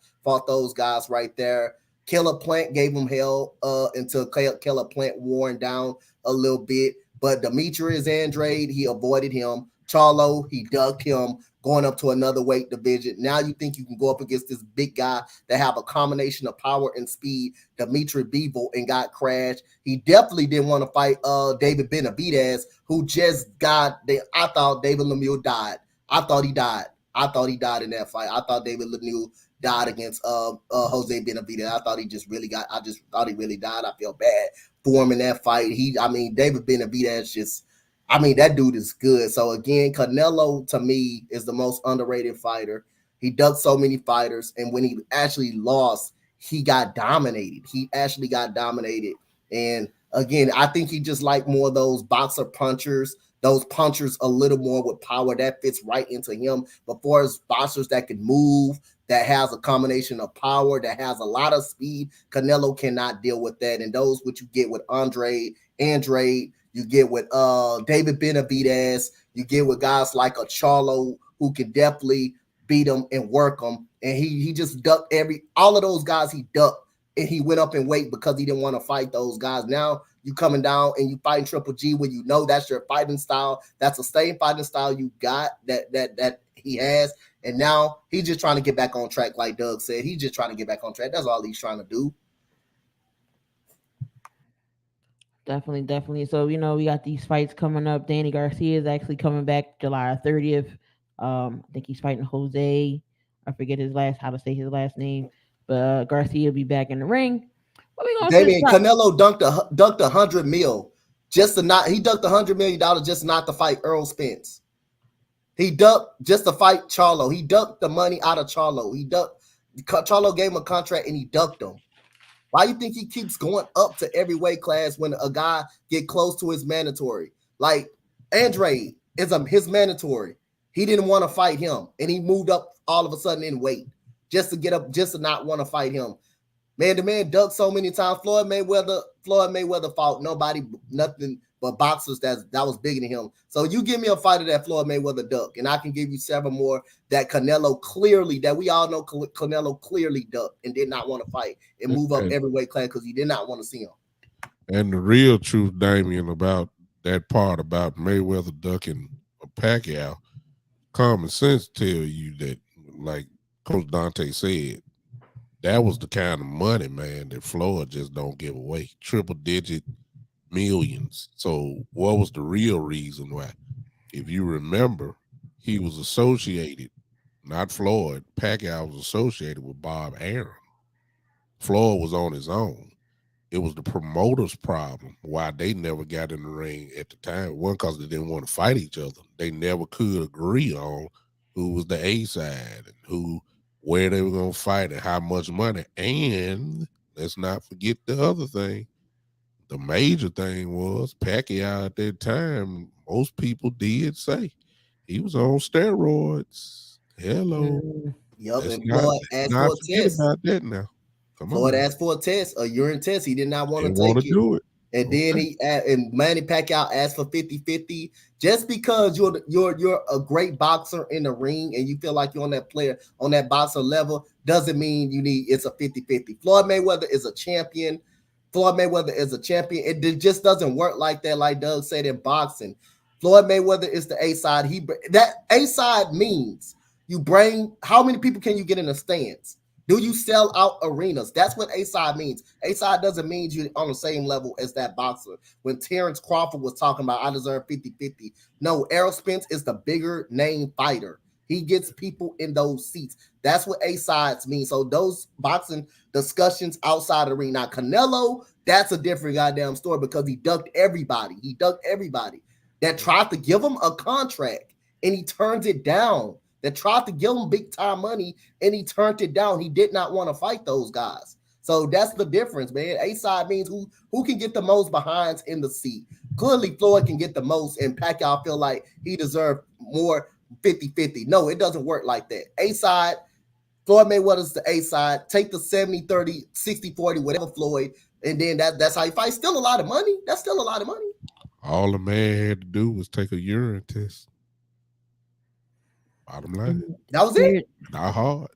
right there. Caleb Plant gave him hell until Caleb Plant worn down a little bit. But Demetrius Andrade, he avoided him. Charlo, he ducked him going up to another weight division. Now you think you can go up against this big guy that have a combination of power and speed, Dimitri Bivol, and got crashed. He definitely didn't want to fight David Benavidez, who just I thought David Lemieux died. I thought he died in that fight. I thought David Lemieux died against Jose Benavidez. I thought he really died. I feel bad for him in that fight. David Benavidez that dude is good. So again, Canelo to me is the most underrated fighter. He ducked so many fighters, and when he actually lost, he got dominated. And again, I think he just like more of those boxer punchers, those punchers a little more with power. That fits right into him. But for his boxers that can move, that has a combination of power, that has a lot of speed, Canelo cannot deal with that. And those what you get with Andrade, you get with David Benavidez, you get with guys like a Charlo who can definitely beat him and work him. And he just ducked all of those guys he ducked, and he went up in weight because he didn't want to fight those guys. Now you coming down and you fighting Triple G when you know that's your fighting style. That's the same fighting style you got that he has. And now he's just trying to get back on track, like Doug said. He's just trying to get back on track. That's all he's trying to do. Definitely. So, we got these fights coming up. Danny Garcia is actually coming back July 30th. I think he's fighting Jose. I forget how to say his last name. But Garcia will be back in the ring. What we gonna Damien Canelo dunked $100 million he ducked $100 million just not to fight Earl Spence. He ducked just to fight Charlo. He ducked the money out of Charlo. Charlo gave him a contract and he ducked him. Why you think he keeps going up to every weight class when a guy get close to his mandatory? Like Andrade is his mandatory. He didn't want to fight him, and he moved up all of a sudden in weight just to not want to fight him. Man, the man ducked so many times. Floyd Mayweather fought nothing but boxers that was bigger than him. So you give me a fighter that Floyd Mayweather ducked, and I can give you several more that we all know Canelo clearly ducked and did not want to fight and move up every weight class because he did not want to see him. And the real truth, Damien, about that part about Mayweather ducking Pacquiao, common sense tell you that, like Coach Donte said, that was the kind of money, man, that Floyd just don't give away. Triple-digit millions. So what was the real reason why? If you remember, he was associated, not Floyd, Pacquiao was associated with Bob Arum. Floyd was on his own. It was the promoters' problem why they never got in the ring at the time. One, because they didn't want to fight each other. They never could agree on who was the A side and where they were going to fight and how much money. And let's not forget the other thing. The major thing was Pacquiao at that time, most people did say he was on steroids. Hello. Yep, and Floyd asked for a test. About that now. Floyd asked for a test, a urine test. He did not want to take it. Do it. And then Manny Pacquiao asked for 50-50. Just because you're a great boxer in the ring and you feel like you're on that boxer level, doesn't mean it's a 50-50. Floyd Mayweather is a champion. It just doesn't work like that, like Doug said in boxing. Floyd Mayweather is the A side. That A side means you bring how many people can you get in the stands? Do you sell out arenas? That's what A-side means. A-side doesn't mean you on the same level as that boxer. When Terrence Crawford was talking about I deserve 50-50. No, Errol Spence is the bigger name fighter. He gets people in those seats. That's what A-sides mean. So those boxing discussions outside the ring. Now, Canelo, that's a different goddamn story because he ducked everybody. He ducked everybody that tried to give him a contract and he turns it down. That tried to give him big time money and he turned it down. He did not want to fight those guys. So that's the difference, man. A-side means who can get the most behinds in the seat. Clearly, Floyd can get the most, and Pacquiao feel like he deserved more 50-50. No, it doesn't work like that. A-side, Floyd Mayweather's the A-side. Take the 70-30, 60-40, whatever Floyd, and then that's how you fight. Still a lot of money. That's still a lot of money. All the man had to do was take a urine test. Bottom line. That was it. Not hard.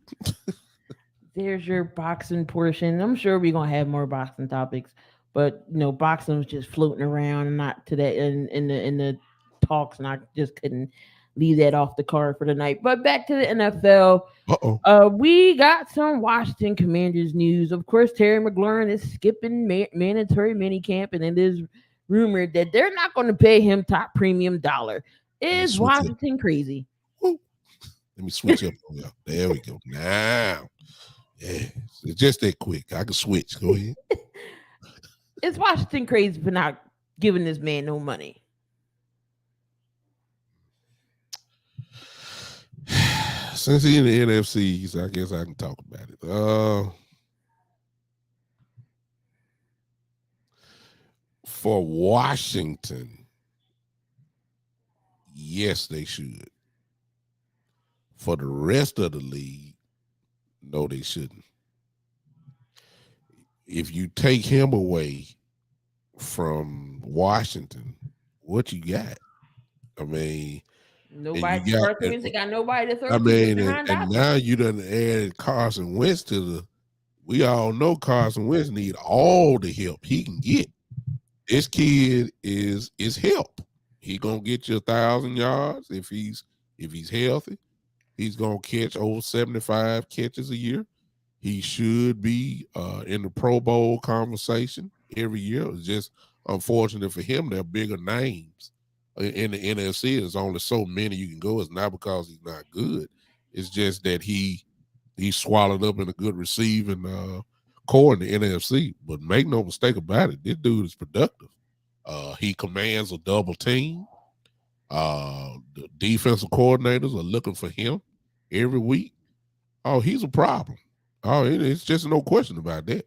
There's your boxing portion. I'm sure we're gonna have more boxing topics, but boxing was just floating around and not to that in the talks, and I just couldn't leave that off the card for the night. But back to the NFL. We got some Washington Commanders news. Of course, Terry McLaurin is skipping mandatory minicamp, and it is rumored that they're not going to pay him top premium dollar. Is Washington crazy? Let me switch up on y'all. There we go. Now. Yeah, it's just that quick. I can switch. Go ahead. Is Washington crazy for not giving this man no money? Since he's in the NFCs, I guess I can talk about it. For Washington, yes, they should. For the rest of the league, no, they shouldn't. If you take him away from Washington, what you got? I mean, nobody got nobody to throw. I mean, and now you done added Carson Wentz to the. We all know Carson Wentz need all the help he can get. This kid is help. He gonna get you 1,000 yards if he's healthy. He's going to catch over 75 catches a year. He should be in the Pro Bowl conversation every year. It's just unfortunate for him. They're bigger names in the NFC. There's only so many you can go. It's not because he's not good. It's just that he's swallowed up in a good receiving core in the NFC. But make no mistake about it, this dude is productive. He commands a double team. The defensive coordinators are looking for him every week. Oh, he's a problem. Oh, it's just no question about that.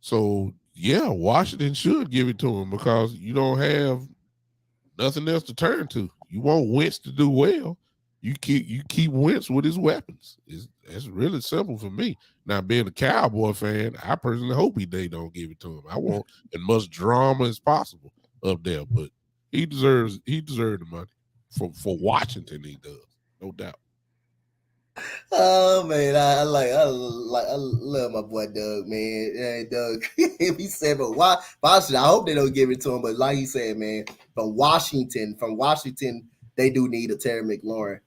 So, yeah, Washington should give it to him because you don't have nothing else to turn to. You want Wentz to do well. You keep Wentz with his weapons. It's really simple for me. Now, being a Cowboy fan, I personally hope they don't give it to him. I want as much drama as possible up there, but he deserves the money. For Washington, he does, no doubt. Oh man, I love my boy Doug, man. Yeah, Doug, he said, but why Washington? I hope they don't give it to him. But like he said, man, from Washington, they do need a Terry McLaurin.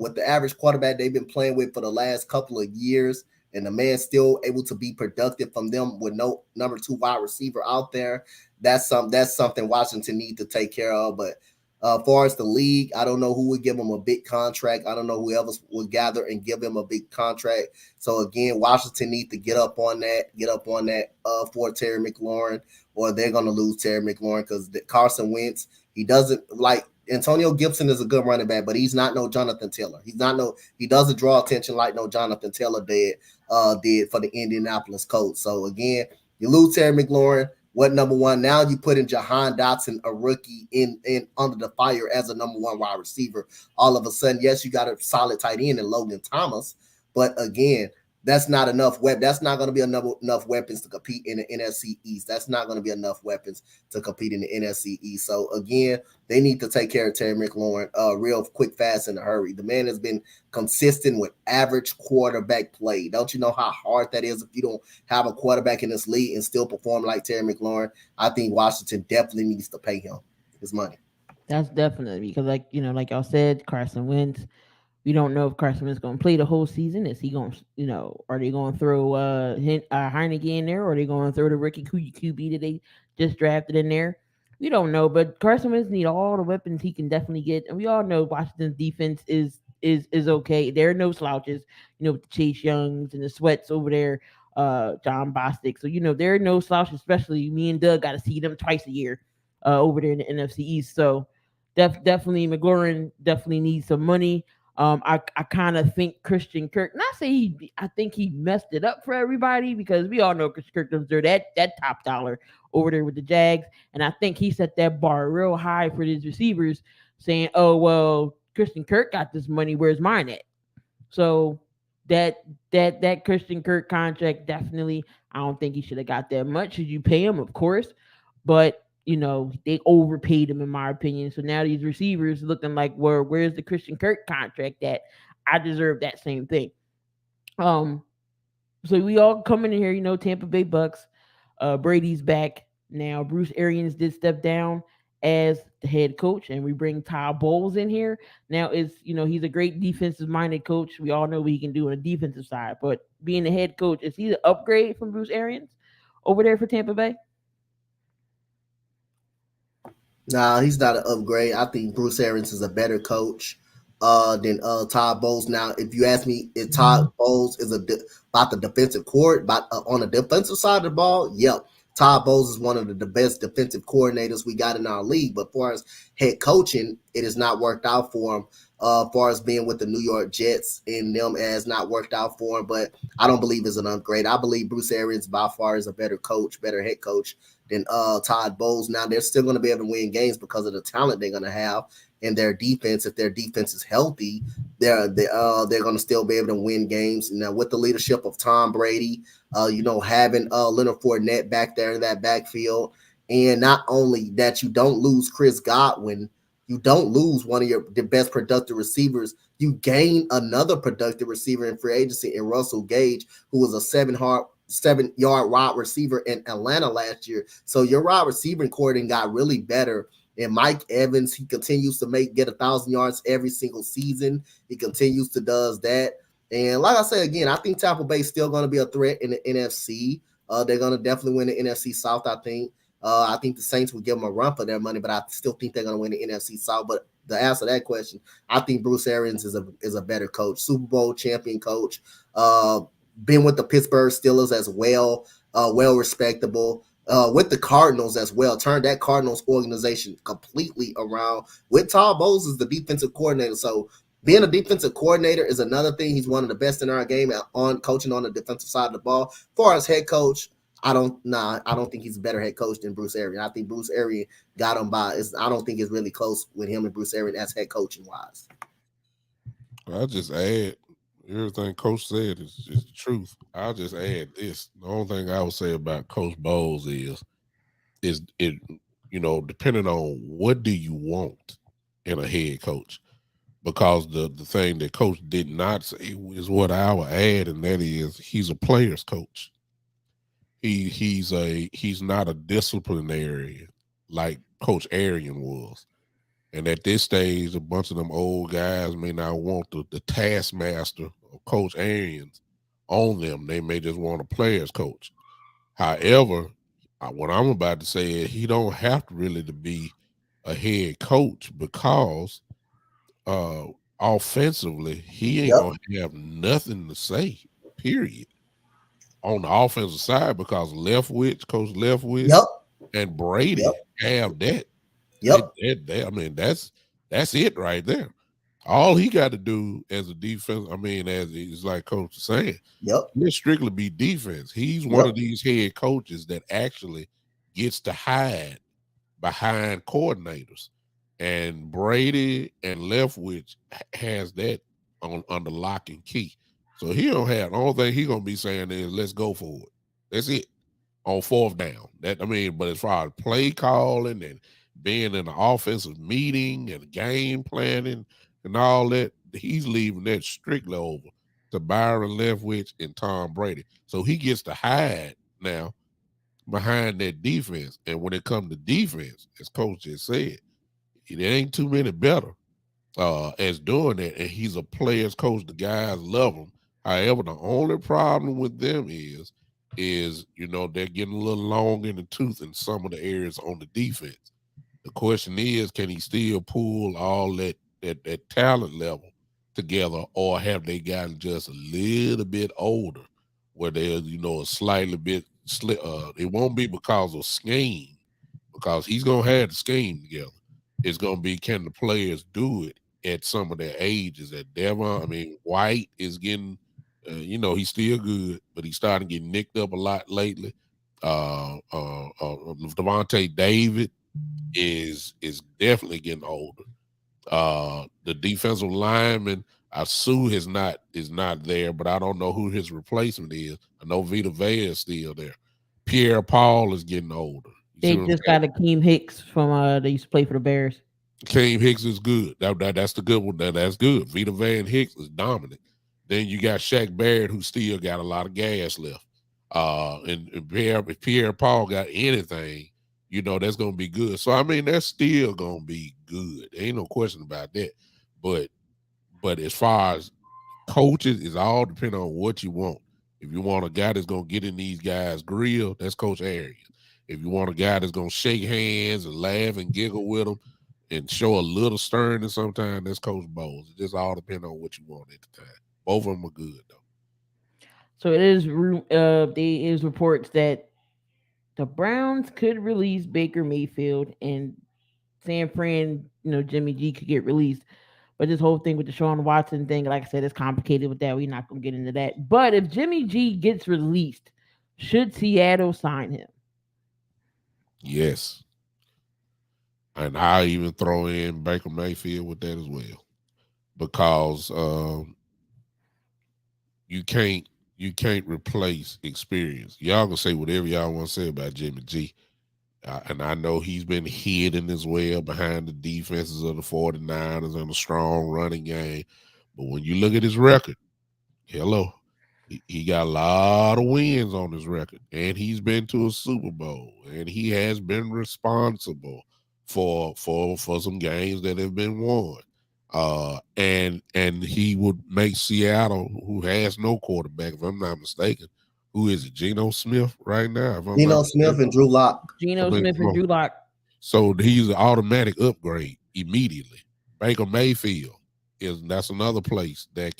With the average quarterback they've been playing with for the last couple of years, and the man still able to be productive from them with no number 2 wide receiver out there. That's something Washington need to take care of. But as far as the league, I don't know who would give him a big contract. I don't know who else would gather and give him a big contract. So again, Washington need to get up on that for Terry McLaurin, or they're going to lose Terry McLaurin because Carson Wentz, he doesn't like Antonio Gibson is a good running back, but he's not no Jonathan Taylor. He doesn't draw attention like no Jonathan Taylor did for the Indianapolis Colts. So again, you lose Terry McLaurin. What number one? Now you put in Jahan Dotson, a rookie, in under the fire as a number 1 wide receiver. All of a sudden, yes, you got a solid tight end in Logan Thomas, but again, that's not enough. That's not going to be enough weapons to compete in the NFC East. That's not going to be enough weapons to compete in the NFC East. So again, they need to take care of Terry McLaurin real quick, fast, in a hurry. The man has been consistent with average quarterback play. Don't you know how hard that is if you don't have a quarterback in this league and still perform like Terry McLaurin? I think Washington definitely needs to pay him his money. That's definitely because, like y'all said, Carson Wentz We don't know if Carson Wentz going to play the whole season. Is he going to, are they going to throw Heineke in there, or are they going to throw the rookie QB that they just drafted in there? We don't know, but Carson Wentz need all the weapons he can definitely get, and we all know Washington's defense is okay. There are no slouches, with the Chase Youngs and the Sweats over there, John Bostic. So there are no slouches. Especially me and Doug got to see them twice a year, over there in the NFC East. So definitely McLaurin definitely needs some money. I kind of think Christian Kirk. Not say I think he messed it up for everybody, because we all know Christian Kirk deserves that top dollar over there with the Jags, and I think he set that bar real high for his receivers, saying, "Oh well, Christian Kirk got this money. Where's mine at?" So that Christian Kirk contract, definitely, I don't think he should have got that much. Should you pay him? Of course, but they overpaid him in my opinion. So now these receivers looking like, where's the Christian Kirk contract at? I deserve that same thing. Um, so we all coming in here, Tampa Bay Bucks. Brady's back now. Bruce Arians did step down as the head coach, and we bring Todd Bowles in here. Now is he's a great defensive minded coach. We all know what he can do on the defensive side, but being the head coach, is he the upgrade from Bruce Arians over there for Tampa Bay? Nah, he's not an upgrade. I think Bruce Arians is a better coach than Todd Bowles. Now, if you ask me if Todd Bowles is about the defensive court, about on the defensive side of the ball, yep. Todd Bowles is one of the best defensive coordinators we got in our league. But as far as head coaching, it has not worked out for him. As far as being with the New York Jets, and them has not worked out for him. But I don't believe it's an upgrade. I believe Bruce Arians by far is a better coach, better head coach than Todd Bowles. Now they're still going to be able to win games because of the talent they're going to have in their defense. If their defense is healthy, they're going to still be able to win games. Now with the leadership of Tom Brady, having Leonard Fournette back there in that backfield, and not only that, you don't lose Chris Godwin. You don't lose one of the best productive receivers. You gain another productive receiver in free agency in Russell Gage, who was a 7-yard wide receiver in Atlanta last year. So your wide receiving core got really better. And Mike Evans, he continues to get 1,000 yards every single season. He continues to does that. And like I said again, I think Tampa Bay is still going to be a threat in the NFC. They're going to definitely win the NFC South, I think. I think the Saints will give them a run for their money, but I still think they're going to win the NFC South. But to answer that question, I think Bruce Arians is a better coach, Super Bowl champion coach. Been with the Pittsburgh Steelers as well, well respectable. With the Cardinals as well, turned that Cardinals organization completely around. With Todd Bowles as the defensive coordinator, so being a defensive coordinator is another thing. He's one of the best in our game on coaching on the defensive side of the ball. As far as head coach, I don't think he's a better head coach than Bruce Arians. I think Bruce Arians got him by. I don't think it's really close with him and Bruce Arians as head coaching wise. I'll just add, everything Coach said is the truth. I'll just add this. The only thing I would say about Coach Bowles is it, depending on what do you want in a head coach. Because the thing that Coach did not say is what I would add, and that is he's a player's coach. He's not a disciplinarian like Coach Arian was. And at this stage, a bunch of them old guys may not want the taskmaster of Coach Arians on them. They may just want a player's coach. However, what I'm about to say is he don't have to really to be a head coach, because offensively, he ain't gonna have nothing to say, period, on the offensive side, because Coach Leftwich, and Brady have that. I mean, that's it right there. All he got to do as a defense, as it's like Coach is saying, he'll strictly be defense. He's one of these head coaches that actually gets to hide behind coordinators. And Brady and Leftwich has that under lock and key. So he don't have, the only thing he gonna be saying is let's go for it. That's it. On fourth down. But as far as play calling and being in the offensive meeting and game planning and all that, he's leaving that strictly over to Byron Leftwich and Tom Brady. So he gets to hide now behind that defense. And when it comes to defense, as Coach just said, it ain't too many better as doing that, and he's a player's coach. The guys love him. However, the only problem with them is they're getting a little long in the tooth in some of the areas on the defense. The question is, can he still pull all that talent level together, or have they gotten just a little bit older, where they're a slightly bit it won't be because of scheme, because he's gonna have the scheme together. It's gonna be, can the players do it at some of their ages? At Devon, I mean, White is getting, he's still good, but he's starting to get nicked up a lot lately. Devontae David is definitely getting older. The defensive lineman, Asu is not there, but I don't know who his replacement is. I know Vita Vea is still there. Pierre Paul is getting older. You see They what I'm just saying? got Akeem Hicks from they used to play for the Bears. Cam Hicks is good. That's the good one. That's good. Vita Van Hicks is dominant. Then you got Shaq Barrett, who still got a lot of gas left. And if Pierre Paul got anything, that's gonna be good. So I mean, that's still gonna be good. Ain't no question about that. But as far as coaches, it's all depending on what you want. If you want a guy that's gonna get in these guys' grill, that's Coach Arians. If you want a guy that's gonna shake hands and laugh and giggle with them and show a little sternness sometimes, that's Coach Bowles. It just all depends on what you want at the time. Both of them are good though. So there is reports that the Browns could release Baker Mayfield and San Fran, Jimmy G could get released. But this whole thing with the Sean Watson thing, like I said, it's complicated with that. We're not gonna get into that. But if Jimmy G gets released, should Seattle sign him? Yes. And I even throw in Baker Mayfield with that as well. Because you can't replace experience. Y'all can say whatever y'all want to say about Jimmy G. And I know he's been hidden as well behind the defenses of the 49ers and a strong running game. But when you look at his record, hello, he got a lot of wins on his record. And he's been to a Super Bowl. And he has been responsible for some games that have been won. And he would make Seattle, who has no quarterback, if I'm not mistaken. Who is it? Geno Smith right now, if I'm not Geno Smith mistaken. and Drew Lock. I Geno mean, Smith and Drew Lock. so he's an automatic upgrade immediately. Baker Mayfield that's another place that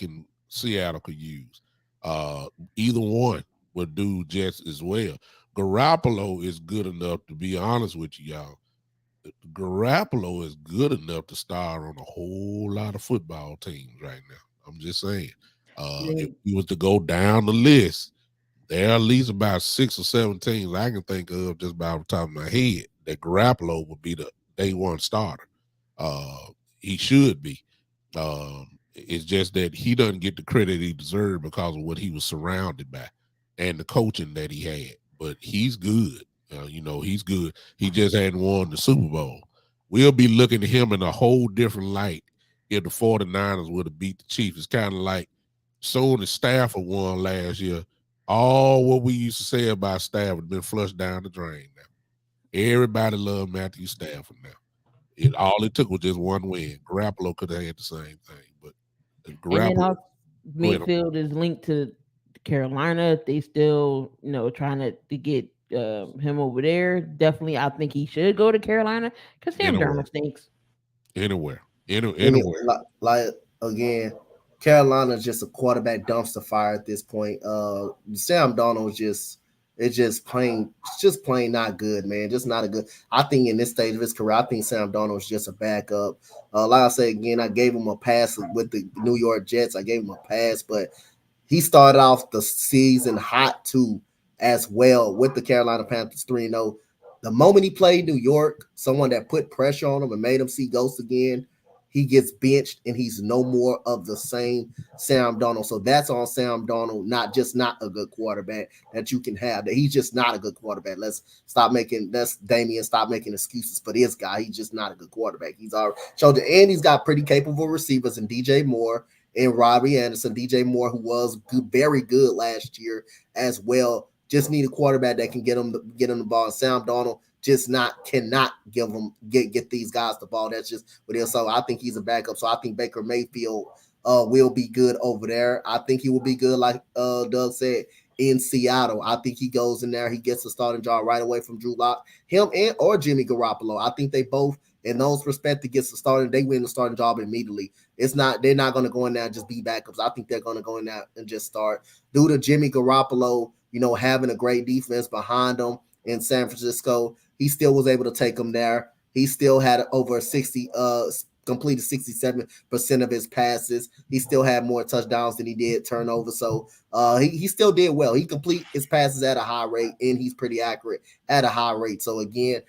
Seattle could use. Uh, Either one would do just as well. Garoppolo is good enough, to be honest with you, y'all. Garoppolo is good enough to start on a whole lot of football teams right now. I'm just saying. If Then he was to go down the list, there are at least about 6 or 7 teams I can think of just by the top of my head that Garoppolo would be the day one starter. He should be. It's just that he doesn't get the credit he deserved because of what he was surrounded by and the coaching that he had. But he's good. He's good. He just hadn't won the Super Bowl. We'll be looking at him in a whole different light if the 49ers would have beat the Chiefs. It's kind of like soon as Stafford won last year, all what we used to say about Stafford been flushed down the drain now. Everybody loved Matthew Stafford now. All it took was just one win. Garoppolo could have had the same thing, but and then Garoppolo. also Go ahead. Mayfield is linked to Carolina. They still, trying to get him over there. Definitely, I think he should go to Carolina because Sam Anywhere, Darnold stinks. anywhere. Like again, Carolina's just a quarterback dumpster fire at this point. Sam Donald it's just plain not good, man. Just not a good. I think in this stage of his career, I think Sam Donald's just a backup. Like I say again, I gave him a pass with the New York Jets. I gave him a pass, but he started off the season hot too, as well with the Carolina Panthers 3-0. The moment he played New York, someone that put pressure on him and made him see ghosts again, he gets benched and he's no more of the same Sam Donald. So that's on Sam Donald, not a good quarterback that you can have. That he's just not a good quarterback. Let's Damian stop making excuses for this guy. He's just not a good quarterback. He's already showed it, and he's got pretty capable receivers in DJ Moore and Robbie Anderson. DJ Moore, who was good, very good last year as well. Just need a quarterback that can get him the ball. And Sam Donald just not cannot get these guys the ball. That's just what it is. So I think he's a backup. So I think Baker Mayfield will be good over there. I think he will be good, like Doug said, in Seattle. I think he goes in there, he gets a starting job right away from Drew Lock, him and or Jimmy Garoppolo. I think they both, in those respective, gets the starting. They win the starting job immediately. They're not going to go in there and just be backups. I think they're going to go in there and just start. Due to Jimmy Garoppolo, having a great defense behind him in San Francisco, he still was able to take them there. He still had over 60 completed 67% of his passes. He still had more touchdowns than he did turnovers. So he still did well. He complete his passes at a high rate, and he's pretty accurate at a high rate. So again,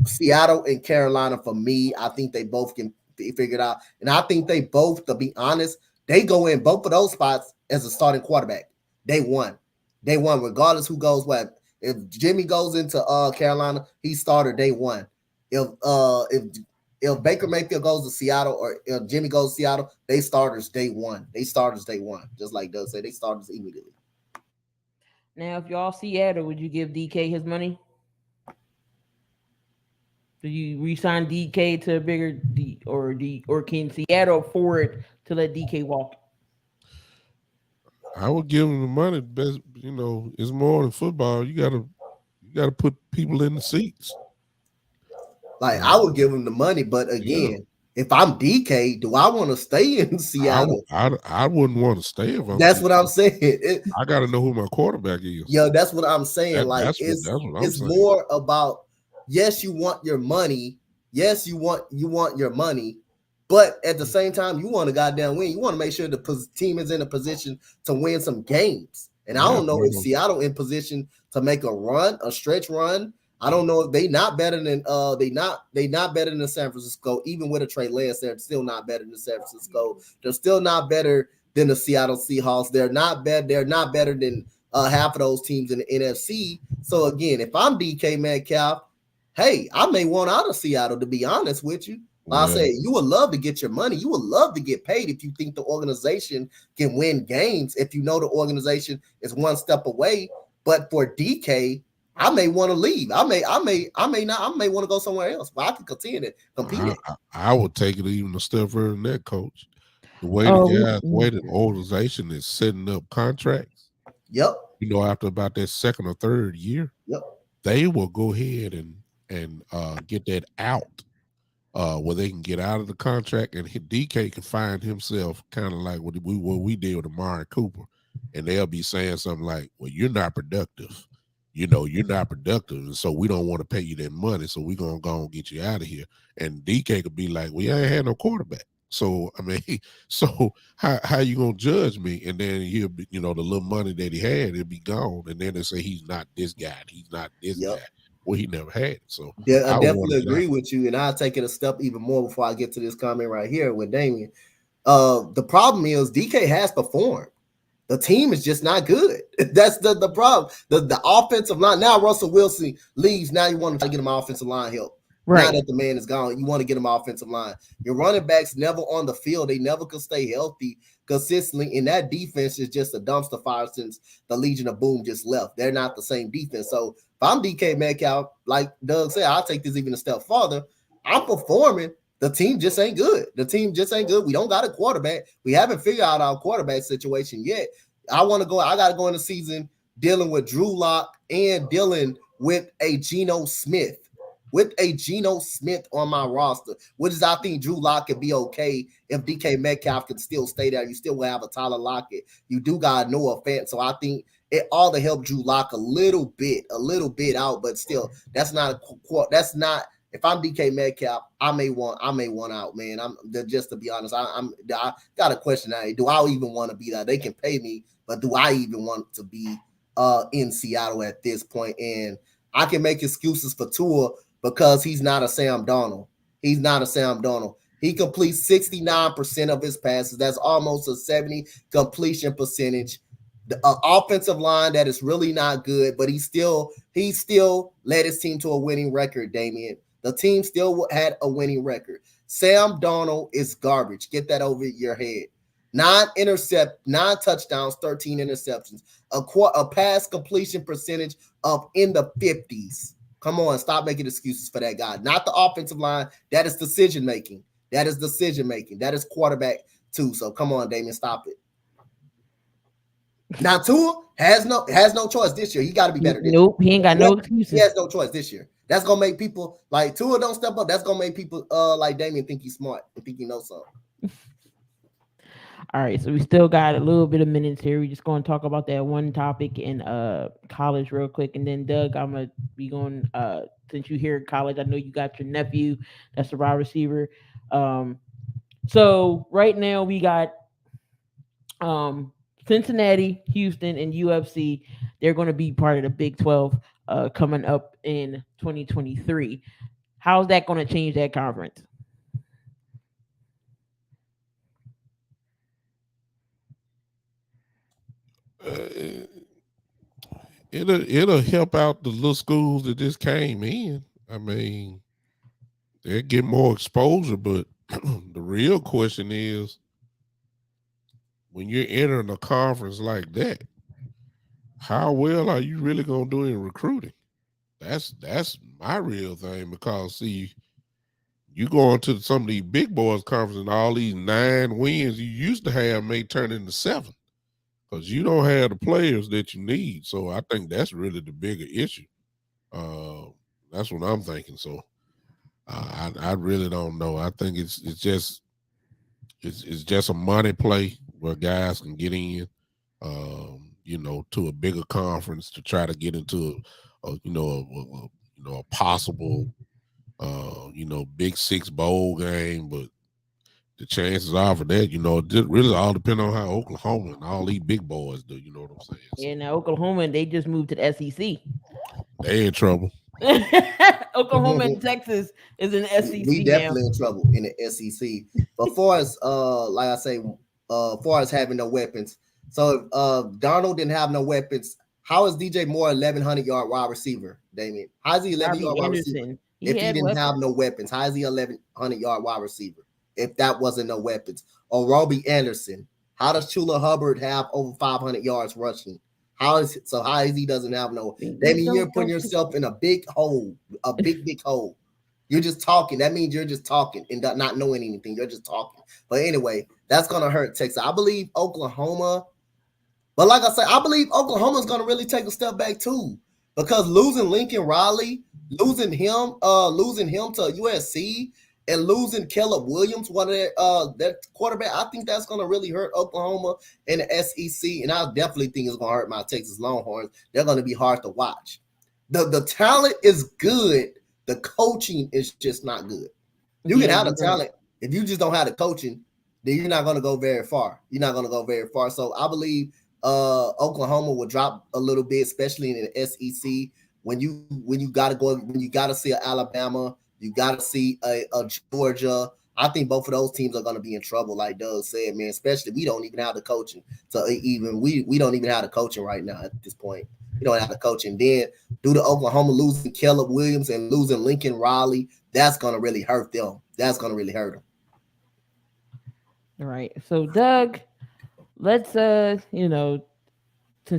Seattle and Carolina, for me, I think they both can be figured out. And I think they both, to be honest, they go in both of those spots as a starting quarterback. They won, regardless who goes what. If Jimmy goes into Carolina, he started day one. If Baker Mayfield goes to Seattle, or if Jimmy goes to Seattle, they starters day one. Just like Doug said, they starters immediately. Now, if y'all Seattle, would you give DK his money? Do you re-sign DK to a bigger or can Seattle afford to let DK walk? I would give him the money. Best, it's more than football. You gotta put people in the seats. Like, I would give him the money, but again, if I'm DK, do I want to stay in Seattle? I wouldn't want to stay if I'm. That's what I'm saying. I got to know who my quarterback is. Yeah, that's what I'm saying. That's what I'm it's saying. more about, yes, you want your money. Yes, you want your money, but at the same time, you want to goddamn win. You want to make sure the team is in a position to win some games. And I don't know if Seattle in position to make a stretch run. I don't know if they not better than they not better than San Francisco. Even with a Trey Lance, they're still not better than San Francisco. They're still not better than the Seattle Seahawks. They're not better than half of those teams in the NFC. So again, if I'm DK Metcalf, hey, I may want out of Seattle, to be honest with you. Like I said, you would love to get your money. You would love to get paid if you think the organization can win games. If you know the organization is one step away. But for DK, I may want to leave. I may not. I may want to go somewhere else. But I can continue to compete. I would take it even a step further than that, Coach. The way the organization is setting up contracts. Yep. After about that second or third year, they will go ahead and get that out, where they can get out of the contract, and DK can find himself kind of like what we did with Amari Cooper, and they'll be saying something like, "Well, you're not productive. You're not productive, and so we don't want to pay you that money, so we're going to go and get you out of here." And DK could be like, "We ain't had no quarterback. So, I mean, so how you going to judge me?" And then he'll be, the little money that he had, it'll be gone. And then they say he's not this guy. He's not this guy. Well, he never had it. So yeah, I definitely agree with you. And I'll take it a step even more before I get to this comment right here with Damien. The problem is DK has performed. The team is just not good. That's the problem. The offensive line. Now Russell Wilson leaves. Now you want to try to get him offensive line help. Right. Now that the man is gone, you want to get him offensive line. Your running backs never on the field. They never could stay healthy consistently. And that defense is just a dumpster fire since the Legion of Boom just left. They're not the same defense. So if I'm DK Metcalf, like Doug said, I'll take this even a step farther. I'm performing. The team just ain't good. We don't got a quarterback. We haven't figured out our quarterback situation yet. I got to go in the season dealing with Drew Lock and dealing with a Geno Smith. With a Geno Smith on my roster, which is, I think Drew Lock could be okay if DK Metcalf can still stay there. You still will have a Tyler Lockett. You do got Noah Fant. So I think it all to help Drew Lock a little bit out, but still, that's not. If I'm DK Metcalf, I may want out, man. Just to be honest, I got a question now. Do I even want to be there? They can pay me, but do I even want to be in Seattle at this point? And I can make excuses for Tua because he's not a Sam Darnold. He completes 69% of his passes. That's almost a 70 completion percentage. The offensive line that is really not good, but he still led his team to a winning record, Damien. The team still had a winning record. Sam Darnold is garbage. Get that over your head. 9 touchdowns, 13 interceptions. A pass completion percentage of in the 50s. Come on, stop making excuses for that guy. Not the offensive line. That is decision making. That is decision making. That is quarterback too. So come on, Damien, stop it. Now Tua has no choice this year. He got to be better. Nope, he ain't got no He excuses. has no choice this year. That's gonna make people like Tua don't step up. That's gonna make people like Damien think he's smart and think he knows something. All right, so we still got a little bit of minutes here. We're just going to talk about that one topic in college real quick, and then Doug, I'm gonna be going. Since you here in college, I know you got your nephew. That's the wide receiver. So right now we got Cincinnati, Houston, and UFC. They're going to be part of the Big 12 coming up in 2023. How's that going to change that conference? It'll help out the little schools that just came in. I mean, they get more exposure, but the real question is, when you're entering a conference like that, how well are you really gonna do in recruiting? That's my real thing, because see, you go into some of these big boys conferences and all these 9 wins you used to have may turn into 7 because you don't have the players that you need. So I think that's really the bigger issue. That's what I'm thinking. So I really don't know. I think it's just a money play where guys can get in, to a bigger conference to try to get into a possible Big Six bowl game. But the chances are for that, it really all depends on how Oklahoma and all these big boys do. You know what I'm saying? So, Yeah, now Oklahoma, they just moved to the SEC. They in trouble. Oklahoma and Texas is in the SEC We now. definitely in trouble in the SEC. But far as like I say, far as having no weapons. So if Darnold didn't have no weapons, how is DJ Moore 1,100-yard wide receiver, Damien? How is he 11-yard wide receiver? If he didn't have no weapons, how is he 1,100-yard wide receiver? If that wasn't no weapons. Or Robbie Anderson. How does Chula Hubbard have over 500 yards rushing? How is he doesn't have no? That means you're putting yourself in a big hole, a big hole. You're just talking. That means you're just talking and not knowing anything. You're just talking. But anyway, that's gonna hurt Texas. I believe Oklahoma. But like I said, I believe Oklahoma's gonna really take a step back too, because losing Lincoln Riley, losing him to USC, and losing Caleb Williams, one of their quarterback, I think that's going to really hurt Oklahoma and the SEC, and I definitely think it's going to hurt my Texas Longhorns. They're going to be hard to watch. The talent is good. The coaching is just not good. You can have the talent. If you just don't have the coaching, then you're not going to go very far. You're not going to go very far. So I believe Oklahoma will drop a little bit, especially in the SEC. When you got to see an Alabama, you got to see a Georgia. I think both of those teams are going to be in trouble, like Doug said, man. Especially we don't even have the coaching. So we don't even have the coaching right now at this point. We don't have the coaching. Then due to Oklahoma losing Caleb Williams and losing Lincoln Riley, that's going to really hurt them. That's going to really hurt them. All right. So Doug, let's since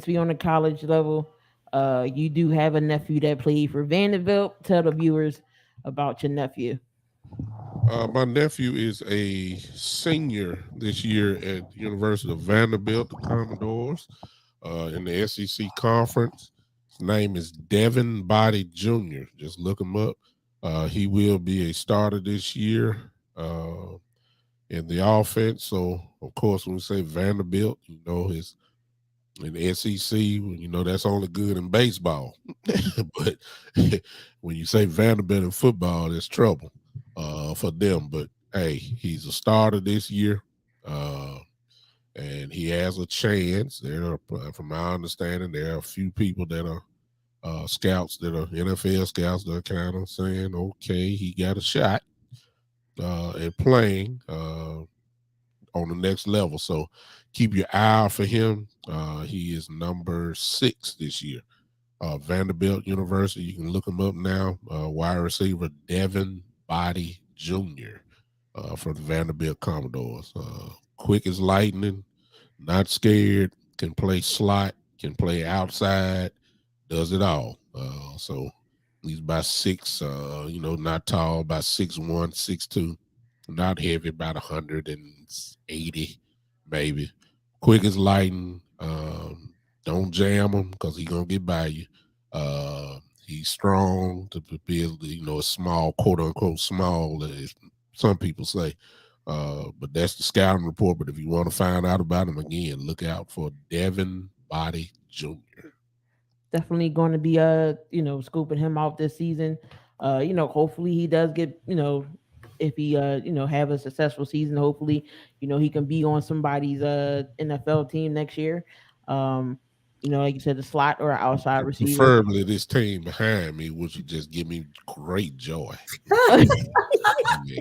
we on the college level, you do have a nephew that played for Vanderbilt. Tell the viewers about your nephew. My nephew is a senior this year at University of Vanderbilt, the Commodores, in the SEC Conference. His name is Devin Body Jr. Just look him up. He will be a starter this year in the offense. So, of course, when we say Vanderbilt, his in the SEC, that's only good in baseball. But when you say Vanderbilt in football, there's trouble for them. But hey, he's a starter this year, and he has a chance. From my understanding, there are a few people that are scouts, that are NFL scouts, that are kind of saying, okay, he got a shot at playing on the next level. So keep your eye out for him. He is number 6 this year. Vanderbilt University, you can look him up now. Wide receiver Devin Body Jr. For the Vanderbilt Commodores. Quick as lightning, not scared, can play slot, can play outside, does it all. So He's about six, not tall, about 6'1", 6'2", not heavy, about 180 maybe. Quick as lightning. Don't jam him because he gonna get by you. He's strong to be able to, a small, quote unquote small, as some people say. But that's the scouting report. But if you want to find out about him again, look out for Devin Body Jr. Definitely going to be scooping him out this season. Hopefully he does get, if he have a successful season, hopefully, he can be on somebody's NFL team next year. Um, like you said, the slot or outside And receiver. preferably this team behind me, which would just give me great joy.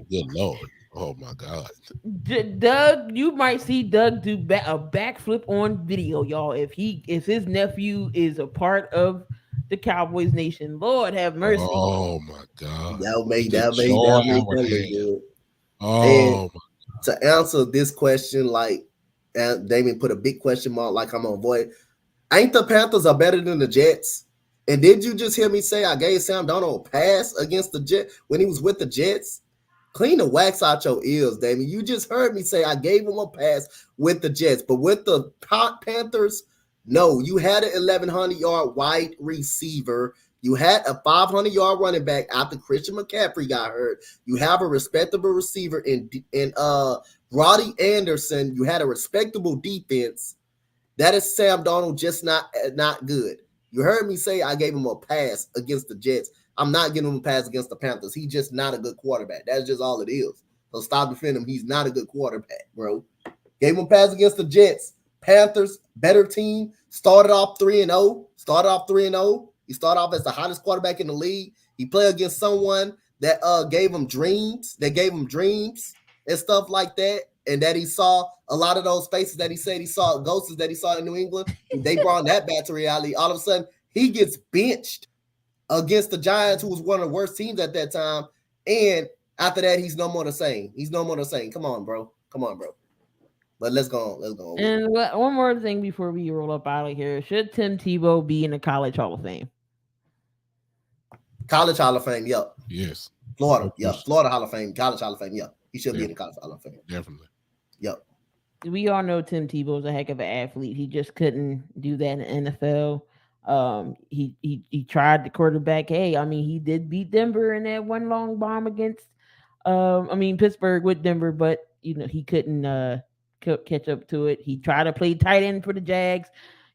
Good Lord. Oh my God. Doug, you might see Doug do a backflip on video, y'all. If his nephew is a part of the Cowboys Nation, Lord have mercy. Oh my God. That'll make The that make joy that I make would that look have. good. And Oh to answer this question, like Damien put a big question mark, like I'm gonna avoid. Ain't the Panthers are better than the Jets? And did you just hear me say I gave Sam Darnold a pass against the Jets when he was with the Jets? Clean the wax out your ears, Damien. You just heard me say I gave him a pass with the Jets, but with the Panthers, no. You had an 1,100-yard wide receiver. You had a 500-yard running back after Christian McCaffrey got hurt. You have a respectable receiver in Roddy Anderson. You had a respectable defense. That is Sam Darnold just not good. You heard me say I gave him a pass against the Jets. I'm not giving him a pass against the Panthers. He's just not a good quarterback. That's just all it is. So stop defending him. He's not a good quarterback, bro. Gave him a pass against the Jets. Panthers, better team. Started off 3-0. He started off as the hottest quarterback in the league. He played against someone that gave him dreams. And stuff like that. And that he saw a lot of those faces that he said he saw, ghosts that he saw in New England. They brought that back to reality. All of a sudden, he gets benched against the Giants, who was one of the worst teams at that time. And after that, he's no more the same. Come on, bro. But let's go on. And one more thing before we roll up out of here: should Tim Tebow be in the College Hall of Fame? College Hall of Fame, yep. yes. Florida, yeah. Florida Hall of Fame, College Hall of Fame, yeah. He should be in the College Hall of Fame. Definitely. Yep. We all know Tim Tebow's a heck of an athlete. He just couldn't do that in the NFL. He tried the quarterback. Hey, I mean, he did beat Denver in that one long bomb against Pittsburgh with Denver, but he couldn't catch up to it. He tried to play tight end for the Jags.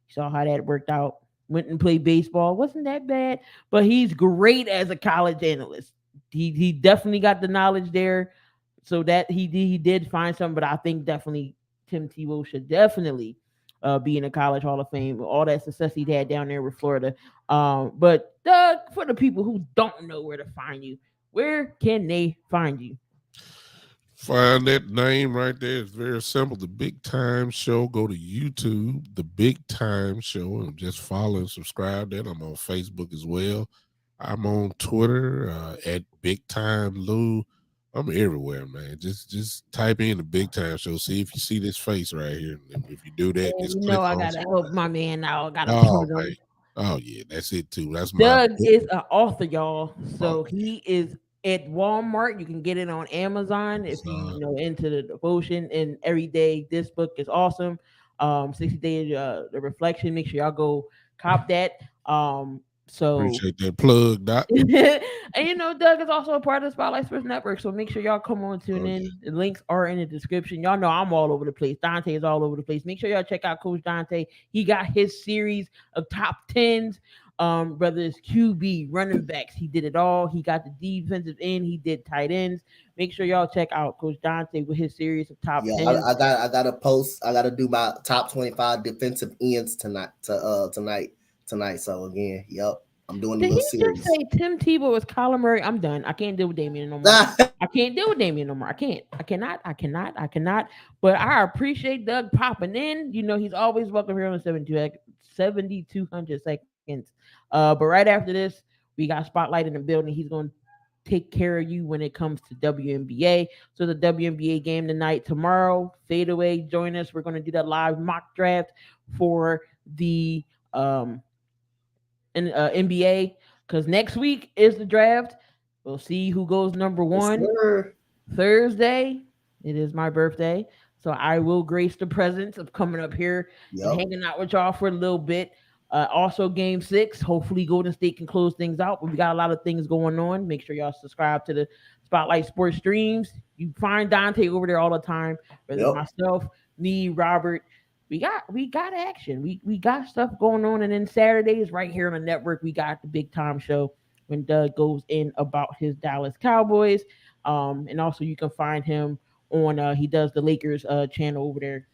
You saw how that worked out. Went and played baseball. Wasn't that bad, but he's great as a college analyst. He definitely got the knowledge there, so that he did find something. But I think definitely Tim Tebow should definitely be in the College Hall of Fame with all that success he had down there with Florida. But Doug, for the people who don't know where to find you, where can they find you? Find that name right there. It's very simple. The Big Time Show. Go to YouTube, The Big Time Show, and just follow and subscribe. That I'm on Facebook as well. I'm on Twitter at Big Time Lou. I'm everywhere, man. Just type in The Big Time Show. See if you see this face right here. And if you do that, just click I on gotta help my man now. I gotta Oh, promote him. Oh yeah, that's it too. That's Doug my is an author, y'all. So he is at Walmart. You can get it on Amazon if you know into the devotion. And every day, this book is awesome. 60 Days the Reflection. Make sure y'all go cop that. So appreciate that plug, Doc. and Doug is also a part of the Spotlight Sports Network. So make sure y'all come on, tune in. Yeah. The links are in the description. Y'all know I'm all over the place. Donte is all over the place. Make sure y'all check out Coach Donte. He got his series of top tens. Whether it's QB, running backs, he did it all. He got the defensive end, he did tight ends. Make sure y'all check out Coach Donte with his series of top 10. I got to post. I got to do my top 25 defensive ends tonight. So again, yep, I'm doing Did a little he series. just say Tim Tebow is Kyler Murray? I'm done. I can't deal with Damien no more. I can't deal with Damien no more. I can't. I cannot. But I appreciate Doug popping in. He's always welcome here on 7,200 seconds. But right after this, we got Spotlight in the building. He's going to take care of you when it comes to WNBA. So the WNBA game tonight, tomorrow, fade away. Join us. We're going to do that live mock draft for the NBA. because next week is the draft. We'll see who goes number Yes, one. sir. Thursday, it is my birthday. So I will grace the presence of coming up here and Yep. hanging out with y'all for a little bit. Also, game 6. Hopefully, Golden State can close things out. But we got a lot of things going on. Make sure y'all subscribe to the Spotlight Sports streams. You find Donte over there all the time. Whether it's Yep. myself, me, Robert. We got action. We got stuff going on. And then Saturdays, right here on the network, we got the big time show when Doug goes in about his Dallas Cowboys. And also you can find him on he does the Lakers channel over there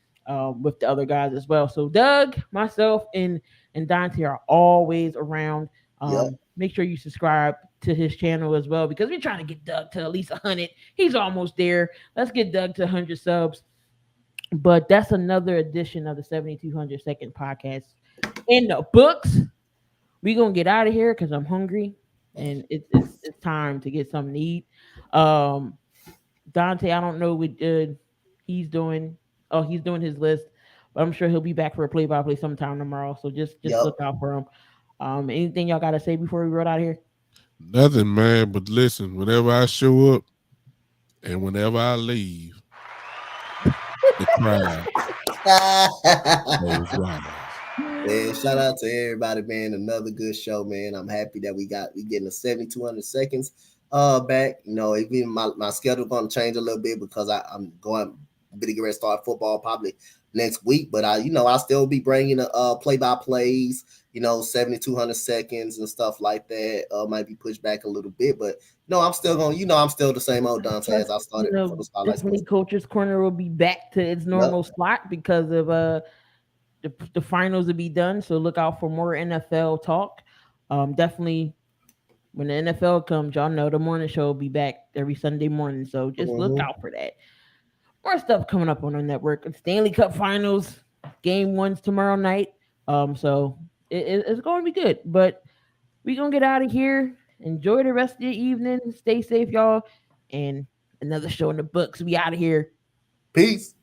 with the other guys as well. So Doug, myself, and Donte are always around. Yep. Make sure you subscribe to his channel as well because we're trying to get Doug to at least 100. He's almost there. Let's get Doug to 100 subs. But that's another edition of the 7200 second podcast in the books. We gonna get out of here because I'm hungry and it's time to get something to eat. Um, Donte, I don't know what he's doing. Oh, he's doing his list, but I'm sure he'll be back for a play-by-play sometime tomorrow. So just Yep. look out for him. Anything y'all got to say before we roll out of here? Nothing, man. But listen, whenever I show up and whenever I leave, the crowd goes wild. Man, shout out to everybody, man. Another good show, man. I'm happy that we getting the 7,200 seconds back. You know, even my schedule gonna change a little bit because I'm going to get ready to start football probably next week. But I still be bringing play-by-plays, 7,200 seconds and stuff like that. Might be pushed back a little bit, but no, I'm still going. I'm still the same old Donte as I started for the Spotlight Definitely, Sports. Coach's Corner will be back to its normal slot because of the finals will be done. So look out for more NFL talk. Definitely when the NFL comes, y'all know the morning show will be back every Sunday morning. So just look out for that. More stuff coming up on the network. Stanley Cup Finals, Game 1's tomorrow night. So it's going to be good. But we gonna get out of here. Enjoy the rest of your evening. Stay safe, y'all. And another show in the books. We out of here. Peace.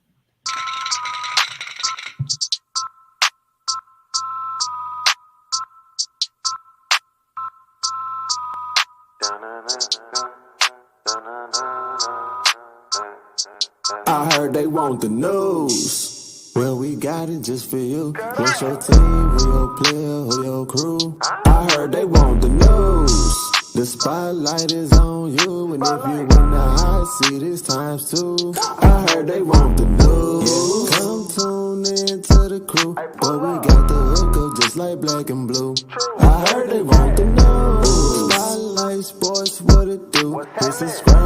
I heard they want the news. Well, we got it just for you. What's your team? Who your player? Who your crew? I heard they want the news. The spotlight is on you, and if you in the hot seat, it's times 2. I heard they want the news. Come tune in to the crew, but we got the hook up just like black and blue. I heard they want the news. Spotlight Sports, what it do? Hit subscribe.